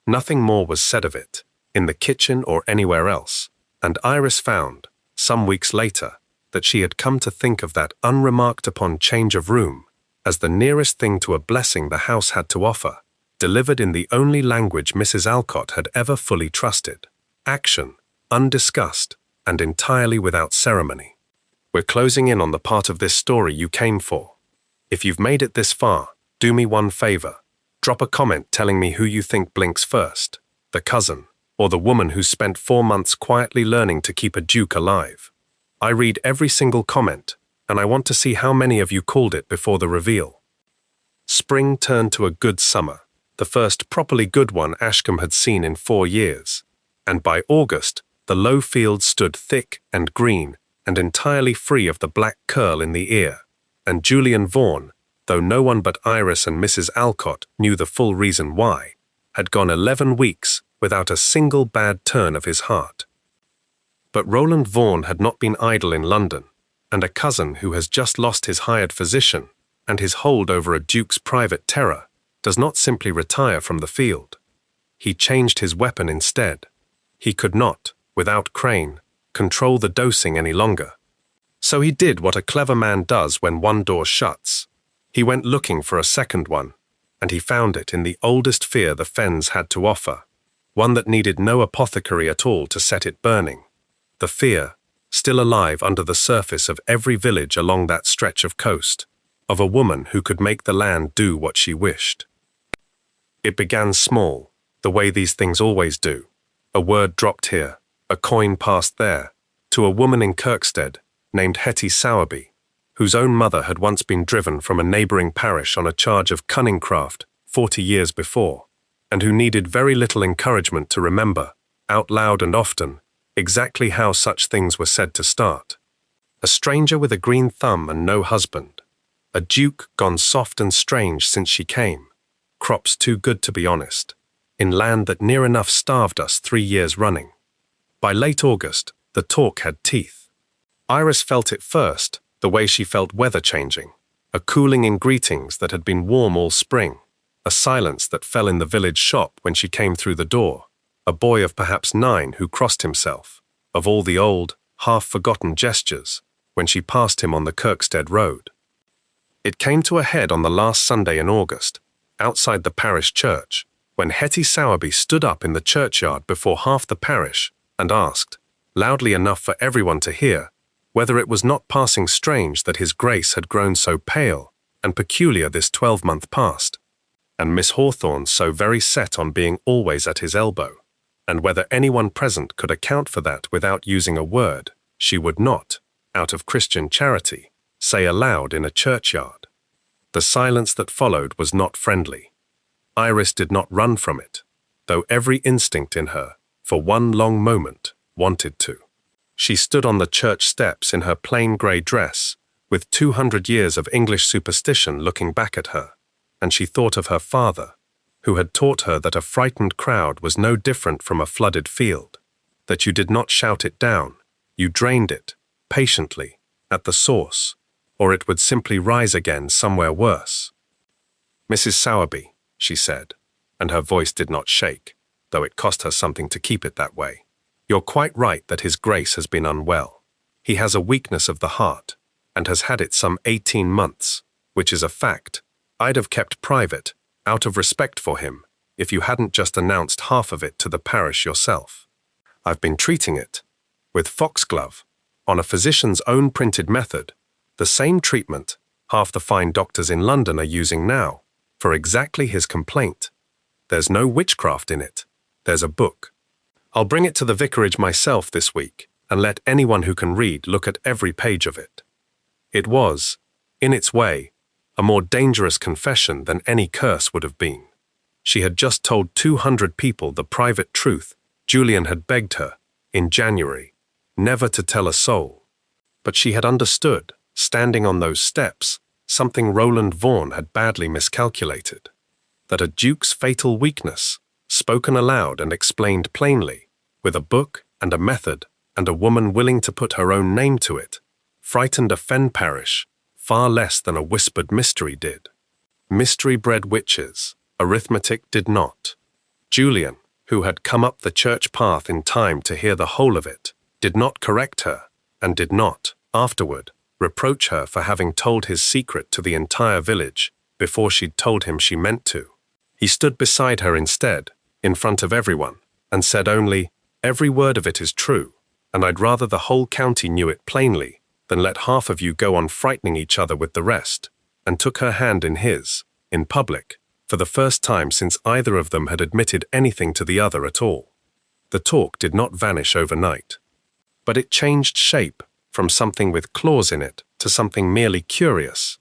Nothing more was said of it, in the kitchen or anywhere else, and Iris found, some weeks later, that she had come to think of that unremarked-upon change of room as the nearest thing to a blessing the house had to offer, delivered in the only language Mrs. Alcott had ever fully trusted, action, undiscussed, and entirely without ceremony. We're closing in on the part of this story you came for. If you've made it this far, do me one favor. Drop a comment telling me who you think blinks first, the cousin, or the woman who spent 4 months quietly learning to keep a duke alive. I read every single comment, and I want to see how many of you called it before the reveal. Spring turned to a good summer, the first properly good one Ashcombe had seen in 4 years, and by August, the low fields stood thick and green and entirely free of the black curl in the ear, and Julian Vaughan, though no one but Iris and Mrs. Alcott knew the full reason why, had gone 11 weeks without a single bad turn of his heart. But Roland Vaughan had not been idle in London, and a cousin who has just lost his hired physician and his hold over a duke's private terror does not simply retire from the field. He changed his weapon instead. He could not, without Crane, control the dosing any longer. So he did what a clever man does when one door shuts. He went looking for a second one, and he found it in the oldest fear the fens had to offer, one that needed no apothecary at all to set it burning. The fear, still alive under the surface of every village along that stretch of coast, of a woman who could make the land do what she wished. It began small, the way these things always do. A word dropped here, a coin passed there, to a woman in Kirkstead named Hetty Sowerby, whose own mother had once been driven from a neighbouring parish on a charge of cunningcraft 40 years before, and who needed very little encouragement to remember, out loud and often, exactly how such things were said to start. A stranger with a green thumb and no husband. A duke gone soft and strange since she came. Crops too good to be honest. In land that near enough starved us 3 years running. By late August, the talk had teeth. Iris felt it first, the way she felt weather changing. A cooling in greetings that had been warm all spring. A silence that fell in the village shop when she came through the door. A boy of perhaps 9 who crossed himself, of all the old, half-forgotten gestures, when she passed him on the Kirkstead road. It came to a head on the last Sunday in August, outside the parish church, when Hetty Sowerby stood up in the churchyard before half the parish and asked, loudly enough for everyone to hear, whether it was not passing strange that his Grace had grown so pale and peculiar this 12-month past, and Miss Hawthorne so very set on being always at his elbow, and whether anyone present could account for that without using a word she would not, out of Christian charity, say aloud in a churchyard. The silence that followed was not friendly. Iris did not run from it, though every instinct in her, for one long moment, wanted to. She stood on the church steps in her plain grey dress, with 200 years of English superstition looking back at her, and she thought of her father, who had taught her that a frightened crowd was no different from a flooded field, that you did not shout it down, you drained it, patiently, at the source, or it would simply rise again somewhere worse. Mrs. Sowerby, she said, and her voice did not shake, though it cost her something to keep it that way. You're quite right that his Grace has been unwell. He has a weakness of the heart, and has had it some 18 months, which is a fact I'd have kept private, out of respect for him, if you hadn't just announced half of it to the parish yourself. I've been treating it, with foxglove, on a physician's own printed method, the same treatment half the fine doctors in London are using now, for exactly his complaint. There's no witchcraft in it. There's a book. I'll bring it to the vicarage myself this week, and let anyone who can read look at every page of it. It was, in its way, a more dangerous confession than any curse would have been. She had just told 200 people the private truth Julian had begged her, in January, never to tell a soul. But she had understood, standing on those steps, something Roland Vaughan had badly miscalculated. That a duke's fatal weakness, spoken aloud and explained plainly, with a book and a method and a woman willing to put her own name to it, frightened a fen parish far less than a whispered mystery did. Mystery bred witches, arithmetic did not. Julian, who had come up the church path in time to hear the whole of it, did not correct her, and did not, afterward, reproach her for having told his secret to the entire village before she'd told him she meant to. He stood beside her instead, in front of everyone, and said only, "Every word of it is true, and I'd rather the whole county knew it plainly then let half of you go on frightening each other with the rest, and took her hand in his, in public, for the first time since either of them had admitted anything to the other at all. The talk did not vanish overnight, but it changed shape from something with claws in it to something merely curious,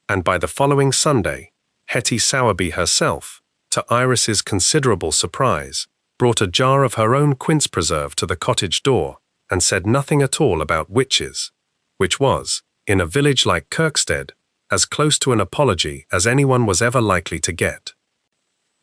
and by the following Sunday, Hetty Sowerby herself, to Iris's considerable surprise, brought a jar of her own quince preserve to the cottage door and said nothing at all about witches, which was, in a village like Kirkstead, as close to an apology as anyone was ever likely to get.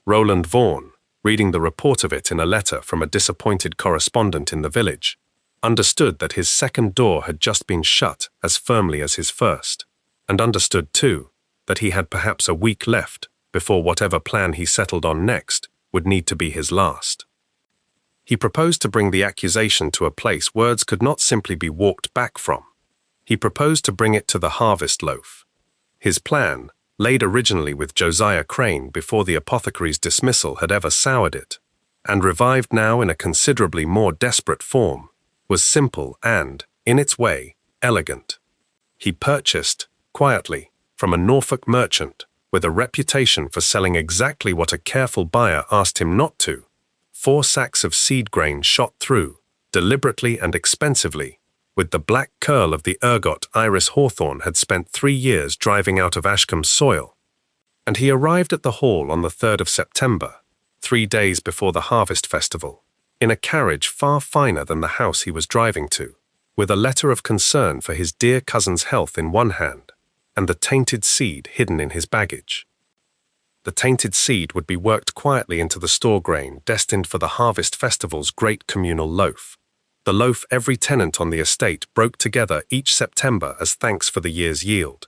Roland Vaughan, reading the report of it in a letter from a disappointed correspondent in the village, understood that his second door had just been shut as firmly as his first, and understood, too, that he had perhaps a week left before whatever plan he settled on next would need to be his last. He proposed to bring the accusation to a place words could not simply be walked back from. He proposed to bring it to the harvest loaf. His plan, laid originally with Josiah Crane before the apothecary's dismissal had ever soured it, and revived now in a considerably more desperate form, was simple and, in its way, elegant. He purchased, quietly, from a Norfolk merchant, with a reputation for selling exactly what a careful buyer asked him not to, 4 sacks of seed grain shot through, deliberately and expensively, with the black curl of the ergot Iris Hawthorne had spent 3 years driving out of Ashcombe's soil, and he arrived at the hall on the 3rd of September, 3 days before the harvest festival, in a carriage far finer than the house he was driving to, with a letter of concern for his dear cousin's health in one hand, and the tainted seed hidden in his baggage. The tainted seed would be worked quietly into the store grain destined for the harvest festival's great communal loaf, the loaf every tenant on the estate broke together each September as thanks for the year's yield,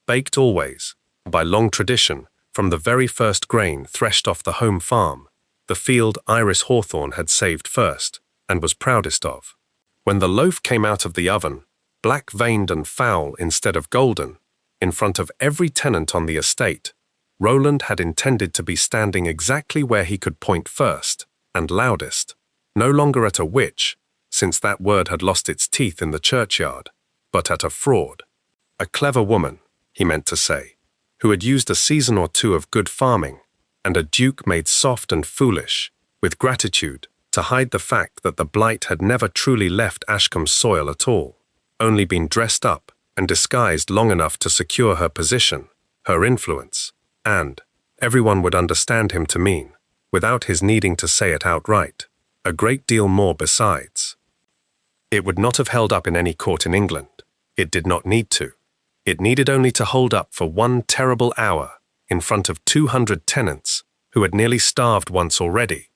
baked always, by long tradition, from the very first grain threshed off the home farm, the field Iris Hawthorne had saved first, and was proudest of. When the loaf came out of the oven, black-veined and foul instead of golden, in front of every tenant on the estate, Roland had intended to be standing exactly where he could point first, and loudest, no longer at a witch, since that word had lost its teeth in the churchyard, but at a fraud. A clever woman, he meant to say, who had used a season or two of good farming, and a duke made soft and foolish, with gratitude, to hide the fact that the blight had never truly left Ashcombe's soil at all, only been dressed up and disguised long enough to secure her position, her influence, and, everyone would understand him to mean, without his needing to say it outright, a great deal more besides. It would not have held up in any court in England. It did not need to. It needed only to hold up for one terrible hour in front of 200 tenants who had nearly starved once already,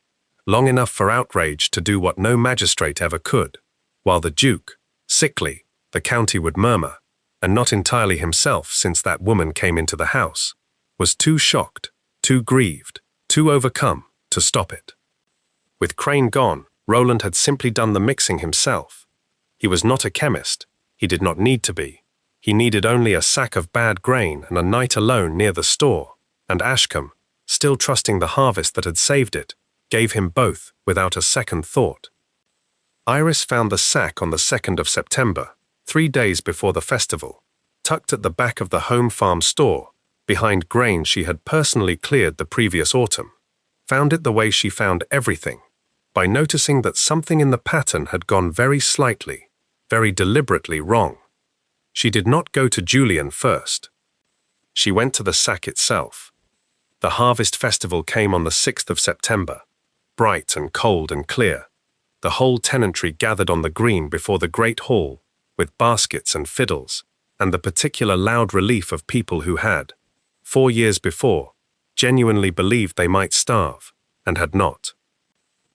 long enough for outrage to do what no magistrate ever could, while the Duke, sickly, the county would murmur, and not entirely himself since that woman came into the house, was too shocked, too grieved, too overcome to stop it. With Crane gone, Roland had simply done the mixing himself. He was not a chemist. He did not need to be. He needed only a sack of bad grain and a night alone near the store, and Ashcombe, still trusting the harvest that had saved it, gave him both without a second thought. Iris found the sack on the 2nd of September, 3 days before the festival, tucked at the back of the home farm store, behind grain she had personally cleared the previous autumn. Found it the way she found everything, by noticing that something in the pattern had gone very slightly, very deliberately wrong. She did not go to Julian first. She went to the sack itself. The harvest festival came on the 6th of September, bright and cold and clear. The whole tenantry gathered on the green before the great hall, with baskets and fiddles, and the particular loud relief of people who had, 4 years before, genuinely believed they might starve, and had not.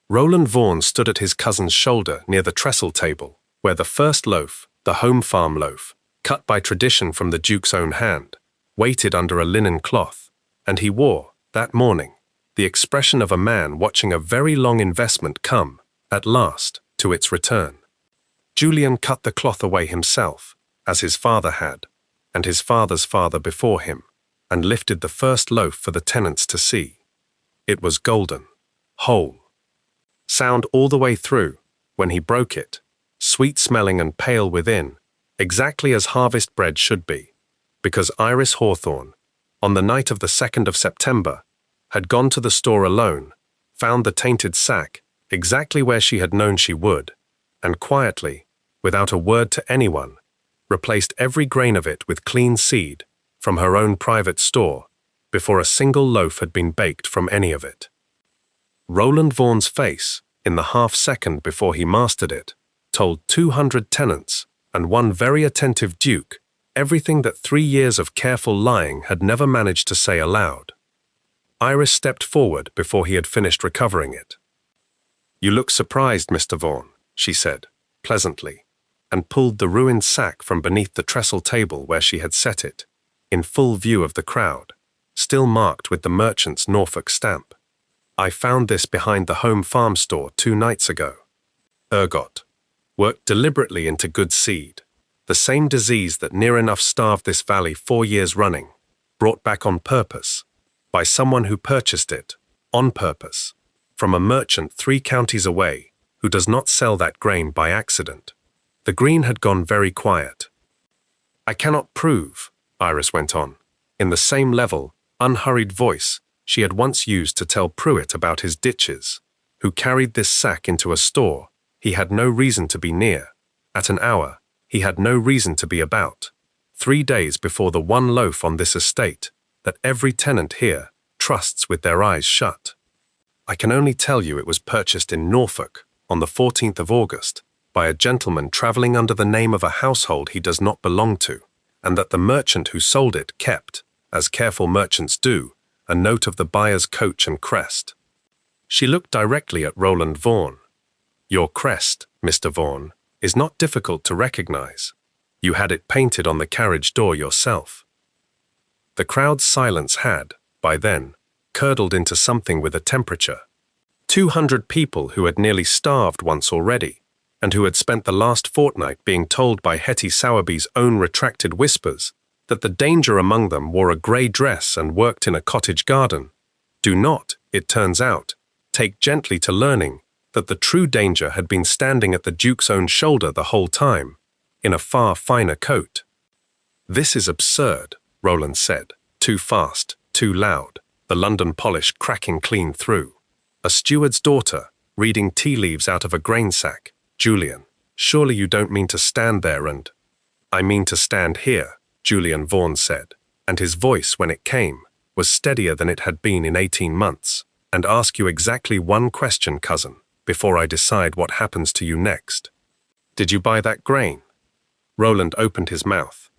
Roland Vaughan stood at his cousin's shoulder near the trestle table, where the first loaf, the home farm loaf, cut by tradition from the Duke's own hand, waited under a linen cloth, and he wore, that morning, the expression of a man watching a very long investment come, at last, to its return. Julian cut the cloth away himself, as his father had, and his father's father before him, and lifted the first loaf for the tenants to see. It was golden, whole, sound all the way through, when he broke it, sweet-smelling and pale within, exactly as harvest bread should be, because Iris Hawthorne, on the night of the 2nd of September, had gone to the store alone, found the tainted sack exactly where she had known she would, and quietly, without a word to anyone, replaced every grain of it with clean seed from her own private store before a single loaf had been baked from any of it. Roland Vaughan's face, in the half-second before he mastered it, told 200 tenants and one very attentive duke everything that 3 years of careful lying had never managed to say aloud. Iris stepped forward before he had finished recovering it. "You look surprised, Mr. Vaughan," she said, pleasantly, and pulled the ruined sack from beneath the trestle table where she had set it, in full view of the crowd, still marked with the merchant's Norfolk stamp. "I found this behind the home farm store 2 nights ago. Ergot, worked deliberately into good seed, the same disease that near enough starved this valley 4 years running, brought back on purpose, by someone who purchased it, on purpose, from a merchant 3 counties away who does not sell that grain by accident." The green had gone very quiet. "I cannot prove," Iris went on, in the same level, unhurried voice she had once used to tell Pruitt about his ditches, who carried this sack into a store he had no reason to be near, at an hour he had no reason to be about, 3 days before the one loaf on this estate that every tenant here trusts with their eyes shut. "I can only tell you it was purchased in Norfolk on the 14th of August by a gentleman travelling under the name of a household he does not belong to, and that the merchant who sold it kept, as careful merchants do, a note of the buyer's coach and crest." She looked directly at Roland Vaughan. "Your crest, Mr. Vaughan, is not difficult to recognize. You had it painted on the carriage door yourself." The crowd's silence had, by then, curdled into something with a temperature. 200 people who had nearly starved once already, and who had spent the last fortnight being told by Hetty Sowerby's own retracted whispers that the danger among them wore a grey dress and worked in a cottage garden, do not, it turns out, take gently to learning that the true danger had been standing at the Duke's own shoulder the whole time, in a far finer coat. "This is absurd," Roland said, too fast, too loud, the London polish cracking clean through. "A steward's daughter, reading tea leaves out of a grain sack. Julian, surely you don't mean to stand there and—" "I mean to stand here," Julian Vaughan said, and his voice, when it came, was steadier than it had been in 18 months, "and ask you exactly one question, cousin, before I decide what happens to you next. Did you buy that grain?" Roland opened his mouth.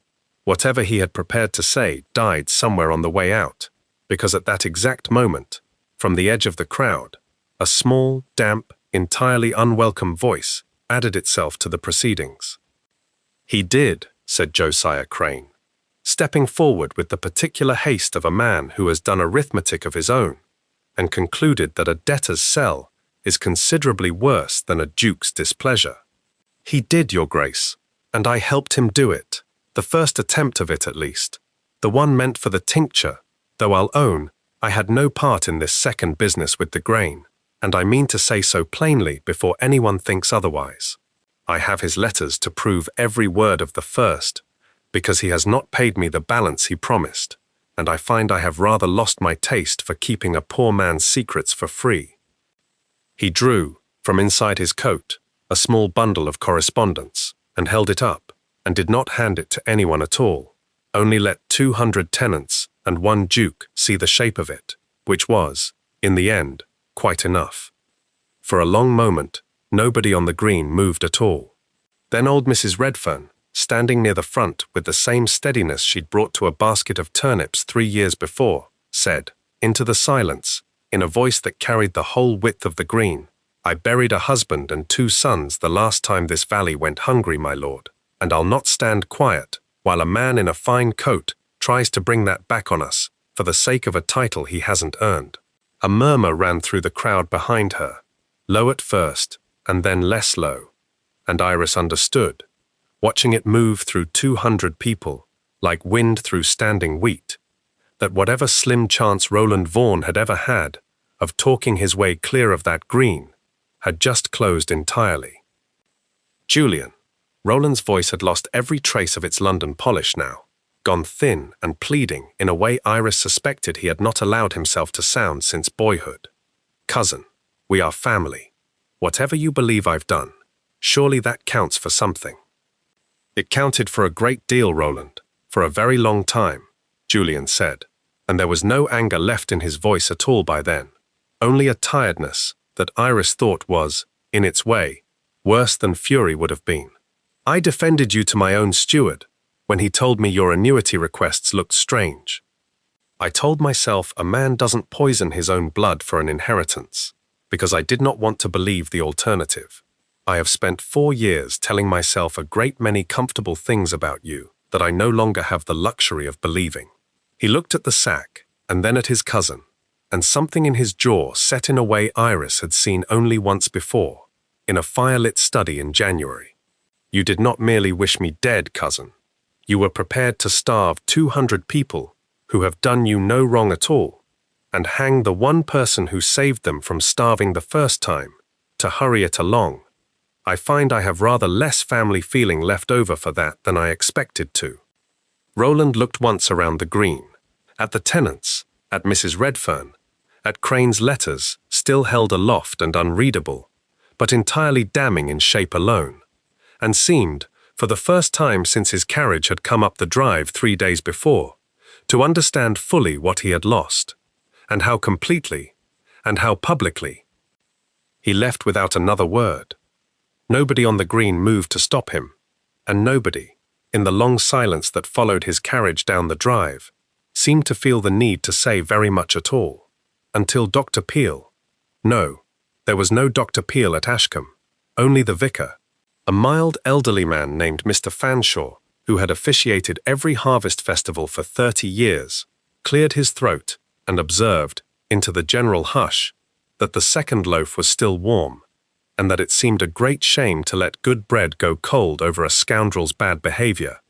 Whatever he had prepared to say died somewhere on the way out, because at that exact moment, from the edge of the crowd, a small, damp, entirely unwelcome voice added itself to the proceedings. "He did," said Josiah Crane, stepping forward with the particular haste of a man who has done arithmetic of his own, and concluded that a debtor's cell is considerably worse than a duke's displeasure. "He did, your grace, and I helped him do it, the first attempt of it at least, the one meant for the tincture, though I'll own I had no part in this second business with the grain, and I mean to say so plainly before anyone thinks otherwise. I have his letters to prove every word of the first, because he has not paid me the balance he promised, and I find I have rather lost my taste for keeping a poor man's secrets for free." He drew, from inside his coat, a small bundle of correspondence, and held it up, and did not hand it to anyone at all, only let 200 tenants and one duke see the shape of it, which was, in the end, quite enough. For a long moment, nobody on the green moved at all. Then old Mrs. Redfern, standing near the front with the same steadiness she'd brought to a basket of turnips 3 years before, said, into the silence, in a voice that carried the whole width of the green, "I buried a husband and 2 sons the last time this valley went hungry, my lord, and I'll not stand quiet while a man in a fine coat tries to bring that back on us for the sake of a title he hasn't earned." A murmur ran through the crowd behind her, low at first, and then less low, and Iris understood, watching it move through 200 people, like wind through standing wheat, that whatever slim chance Roland Vaughan had ever had of talking his way clear of that green had just closed entirely. "Julian," Roland's voice had lost every trace of its London polish now, gone thin and pleading in a way Iris suspected he had not allowed himself to sound since boyhood. "Cousin, we are family. Whatever you believe I've done, surely that counts for something." "It counted for a great deal, Roland, for a very long time," Julian said, and there was no anger left in his voice at all by then, only a tiredness that Iris thought was, in its way, worse than fury would have been. "I defended you to my own steward when he told me your annuity requests looked strange. I told myself a man doesn't poison his own blood for an inheritance, because I did not want to believe the alternative. I have spent 4 years telling myself a great many comfortable things about you that I no longer have the luxury of believing." He looked at the sack, and then at his cousin, and something in his jaw set in a way Iris had seen only once before, in a firelit study in January. "You did not merely wish me dead, cousin. You were prepared to starve 200 people who have done you no wrong at all, and hang the one person who saved them from starving the first time, to hurry it along. I find I have rather less family feeling left over for that than I expected to." Roland looked once around the green, at the tenants, at Mrs. Redfern, at Crane's letters, still held aloft and unreadable, but entirely damning in shape alone, and seemed, for the first time since his carriage had come up the drive 3 days before, to understand fully what he had lost, and how completely, and how publicly. He left without another word. Nobody on the green moved to stop him, and nobody, in the long silence that followed his carriage down the drive, seemed to feel the need to say very much at all, until Dr. Peel— no, there was no Dr. Peel at Ashcombe, only the vicar, a mild elderly man named Mr. Fanshawe, who had officiated every harvest festival for 30 years, cleared his throat and observed, into the general hush, that the second loaf was still warm, and that it seemed a great shame to let good bread go cold over a scoundrel's bad behavior,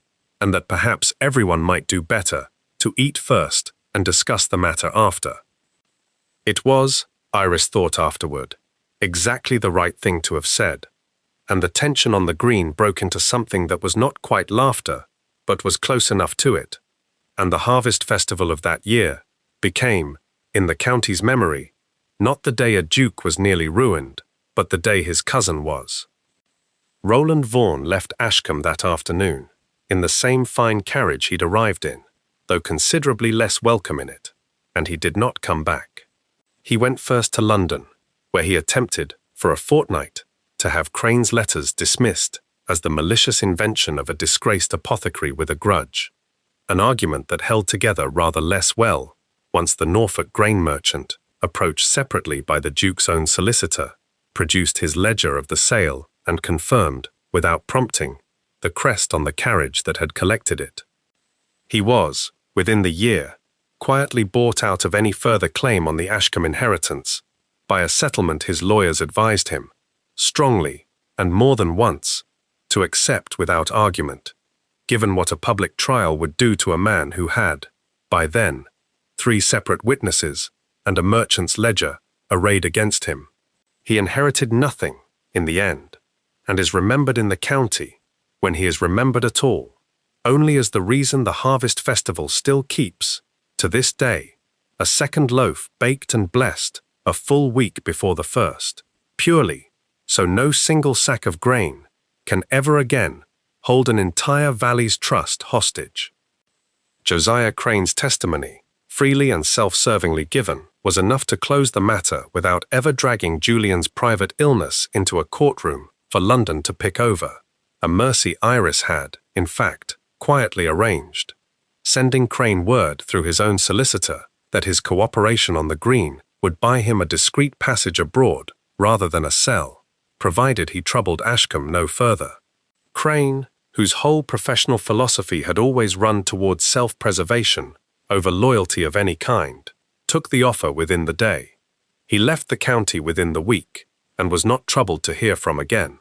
and that perhaps everyone might do better to eat first and discuss the matter after. It was, Iris thought afterward, exactly the right thing to have said, and the tension on the green broke into something that was not quite laughter, but was close enough to it, and the harvest festival of that year became, in the county's memory, not the day a duke was nearly ruined, but the day his cousin was. Roland Vaughan left Ashcombe that afternoon, in the same fine carriage he'd arrived in, though considerably less welcome in it, and he did not come back. He went first to London, where he attempted, for a fortnight, to have Crane's letters dismissed as the malicious invention of a disgraced apothecary with a grudge, an argument that held together rather less well once the Norfolk grain merchant, approached separately by the Duke's own solicitor, produced his ledger of the sale and confirmed, without prompting, the crest on the carriage that had collected it. He was, within the year, quietly bought out of any further claim on the Ashcombe inheritance by a settlement his lawyers advised him, strongly, and more than once, to accept without argument, given what a public trial would do to a man who had, by then, 3 separate witnesses and a merchant's ledger arrayed against him. He inherited nothing, in the end, and is remembered in the county, when he is remembered at all, only as the reason the harvest festival still keeps, to this day, a second loaf baked and blessed a full week before the first, purely, so no single sack of grain can ever again hold an entire valley's trust hostage. Josiah Crane's testimony, freely and self-servingly given, was enough to close the matter without ever dragging Julian's private illness into a courtroom for London to pick over, a mercy Iris had, in fact, quietly arranged, sending Crane word through his own solicitor that his cooperation on the green would buy him a discreet passage abroad rather than a cell, provided he troubled Ashcombe no further. Crane, whose whole professional philosophy had always run towards self-preservation over loyalty of any kind, took the offer within the day. He left the county within the week, and was not troubled to hear from again.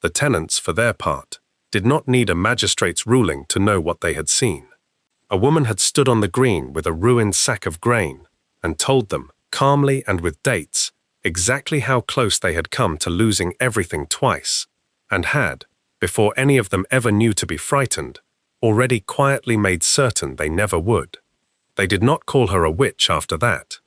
The tenants, for their part, did not need a magistrate's ruling to know what they had seen. A woman had stood on the green with a ruined sack of grain, and told them, calmly and with dates, exactly how close they had come to losing everything twice, and had, before any of them ever knew to be frightened, already quietly made certain they never would. They did not call her a witch after that.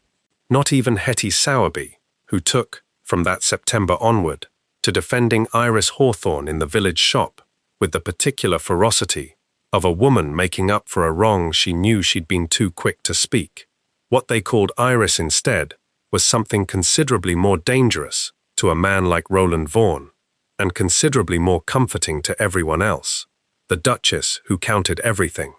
Not even Hetty Sowerby, who took, from that September onward, to defending Iris Hawthorne in the village shop with the particular ferocity of a woman making up for a wrong she knew she'd been too quick to speak. What they called Iris instead was something considerably more dangerous to a man like Roland Vaughan, and considerably more comforting to everyone else, the Duchess who counted everything.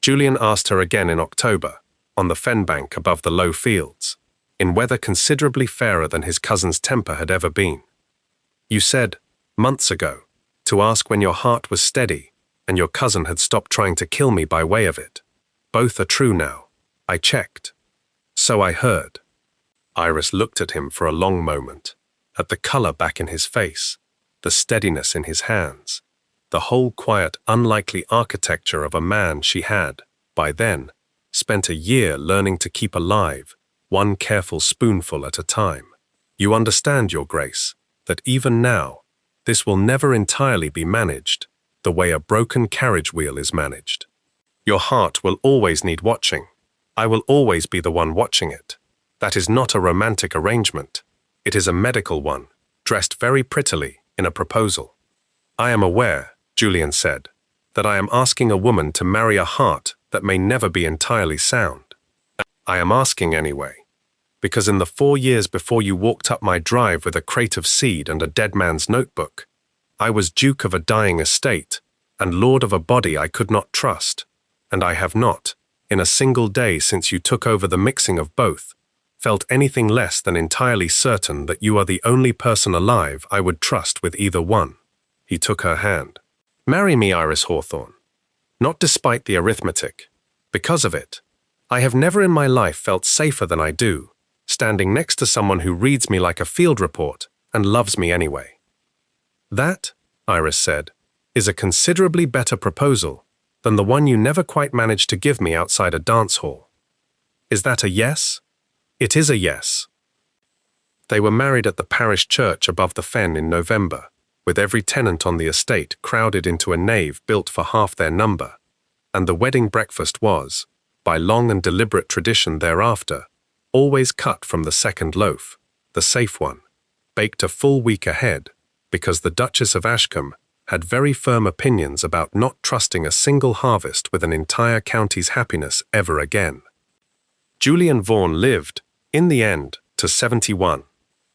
Julian asked her again in October, on the fen bank above the low fields, in weather considerably fairer than his cousin's temper had ever been. You said, months ago, to ask when your heart was steady, and your cousin had stopped trying to kill me by way of it. Both are true now. I checked. So I heard. Iris looked at him for a long moment, at the colour back in his face, the steadiness in his hands, the whole quiet, unlikely architecture of a man she had, by then, spent a year learning to keep alive, one careful spoonful at a time. You understand, Your Grace, that even now, this will never entirely be managed, the way a broken carriage wheel is managed. Your heart will always need watching. I will always be the one watching it. That is not a romantic arrangement. It is a medical one, dressed very prettily in a proposal. I am aware, Julian said, that I am asking a woman to marry a heart that may never be entirely sound. I am asking anyway, because in the 4 years before you walked up my drive with a crate of seed and a dead man's notebook, I was Duke of a dying estate and Lord of a body I could not trust, and I have not, in a single day since you took over the mixing of both, felt anything less than entirely certain that you are the only person alive I would trust with either one. He took her hand. Marry me, Iris Hawthorne. Not despite the arithmetic. Because of it. I have never in my life felt safer than I do, standing next to someone who reads me like a field report and loves me anyway. That, Iris said, is a considerably better proposal than the one you never quite managed to give me outside a dance hall. Is that a yes? It is a yes. They were married at the parish church above the fen in November, with every tenant on the estate crowded into a nave built for half their number, and the wedding breakfast was, by long and deliberate tradition thereafter, always cut from the second loaf, the safe one, baked a full week ahead, because the Duchess of Ashcombe had very firm opinions about not trusting a single harvest with an entire county's happiness ever again. Julian Vaughan lived, in the end, to 71,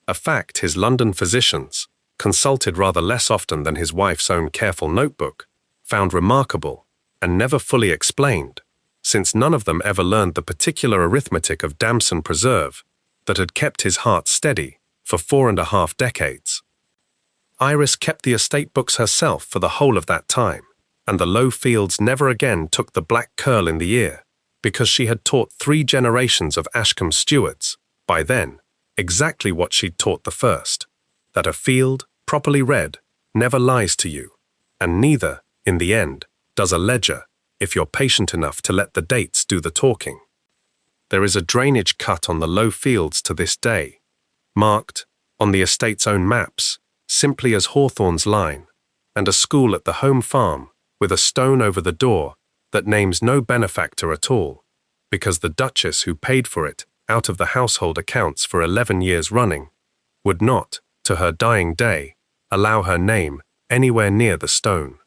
a fact his London physicians, consulted rather less often than his wife's own careful notebook, found remarkable and never fully explained, since none of them ever learned the particular arithmetic of damson preserve that had kept his heart steady for 4.5 decades. Iris kept the estate books herself for the whole of that time, and the low fields never again took the black curl in the ear, because she had taught 3 generations of Ashcombe stewards, by then, exactly what she'd taught the first, that a field, properly read, never lies to you, and neither, in the end, does a ledger, if you're patient enough to let the dates do the talking. There is a drainage cut on the low fields to this day, marked, on the estate's own maps, simply as Hawthorne's line, and a school at the home farm, with a stone over the door, that names no benefactor at all, because the Duchess who paid for it out of the household accounts for 11 years running, would not, to her dying day, allow her name anywhere near the stone.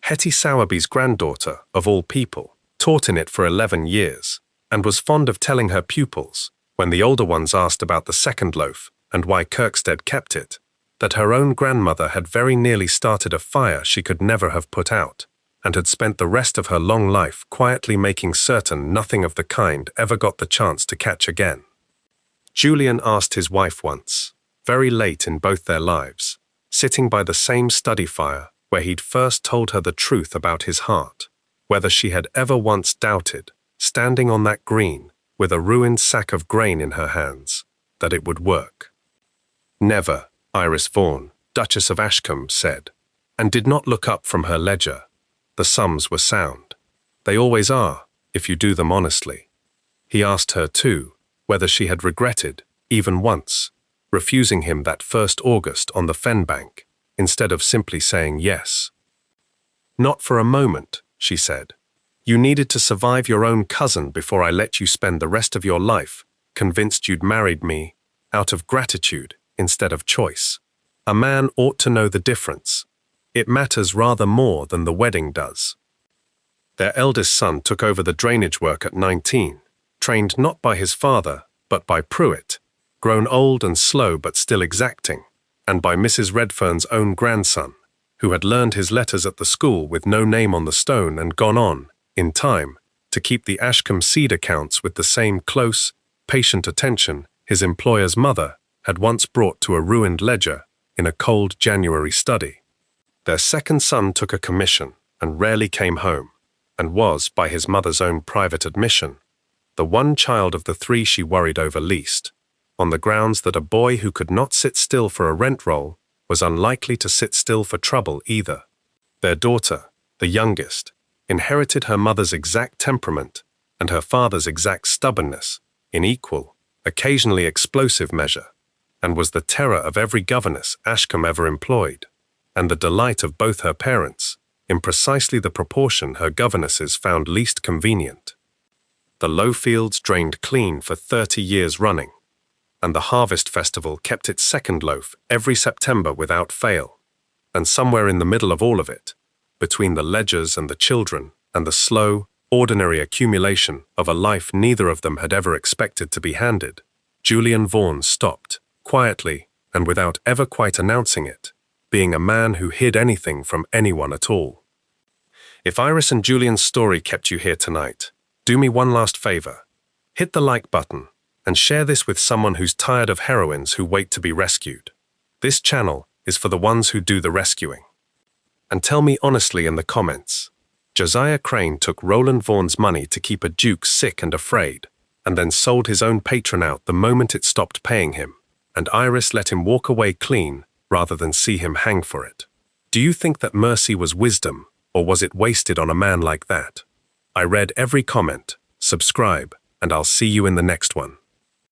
Hetty Sowerby's granddaughter, of all people, taught in it for 11 years, and was fond of telling her pupils, when the older ones asked about the second loaf and why Kirkstead kept it, that her own grandmother had very nearly started a fire she could never have put out, and had spent the rest of her long life quietly making certain nothing of the kind ever got the chance to catch again. Julian asked his wife once, very late in both their lives, sitting by the same study fire where he'd first told her the truth about his heart, whether she had ever once doubted, standing on that green, with a ruined sack of grain in her hands, that it would work. Never, Iris Vaughan, Duchess of Ashcombe, said, and did not look up from her ledger. The sums were sound. They always are, if you do them honestly. He asked her, too, whether she had regretted, even once, refusing him that first August on the fen bank, instead of simply saying yes. "Not for a moment," she said. "You needed to survive your own cousin before I let you spend the rest of your life convinced you'd married me out of gratitude instead of choice. A man ought to know the difference. It matters rather more than the wedding does." Their eldest son took over the drainage work at 19, trained not by his father, but by Pruitt, grown old and slow but still exacting, and by Mrs. Redfern's own grandson, who had learned his letters at the school with no name on the stone and gone on, in time, to keep the Ashcombe seed accounts with the same close, patient attention his employer's mother had once brought to a ruined ledger in a cold January study. Their second son took a commission and rarely came home, and was, by his mother's own private admission, the one child of the three she worried over least, on the grounds that a boy who could not sit still for a rent roll was unlikely to sit still for trouble either. Their daughter, the youngest, inherited her mother's exact temperament and her father's exact stubbornness in equal, occasionally explosive measure, and was the terror of every governess Ashcombe ever employed, and the delight of both her parents, in precisely the proportion her governesses found least convenient. The low fields drained clean for 30 years running, and the harvest festival kept its second loaf every September without fail, and somewhere in the middle of all of it, between the ledgers and the children and the slow, ordinary accumulation of a life neither of them had ever expected to be handed, Julian Vaughan stopped, quietly and without ever quite announcing it, being a man who hid anything from anyone at all. If Iris and Julian's story kept you here tonight, do me one last favor. Hit the like button and share this with someone who's tired of heroines who wait to be rescued. This channel is for the ones who do the rescuing. And tell me honestly in the comments, Josiah Crane took Roland Vaughan's money to keep a duke sick and afraid, and then sold his own patron out the moment it stopped paying him, and Iris let him walk away clean rather than see him hang for it. Do you think that mercy was wisdom, or was it wasted on a man like that? I read every comment, subscribe, and I'll see you in the next one.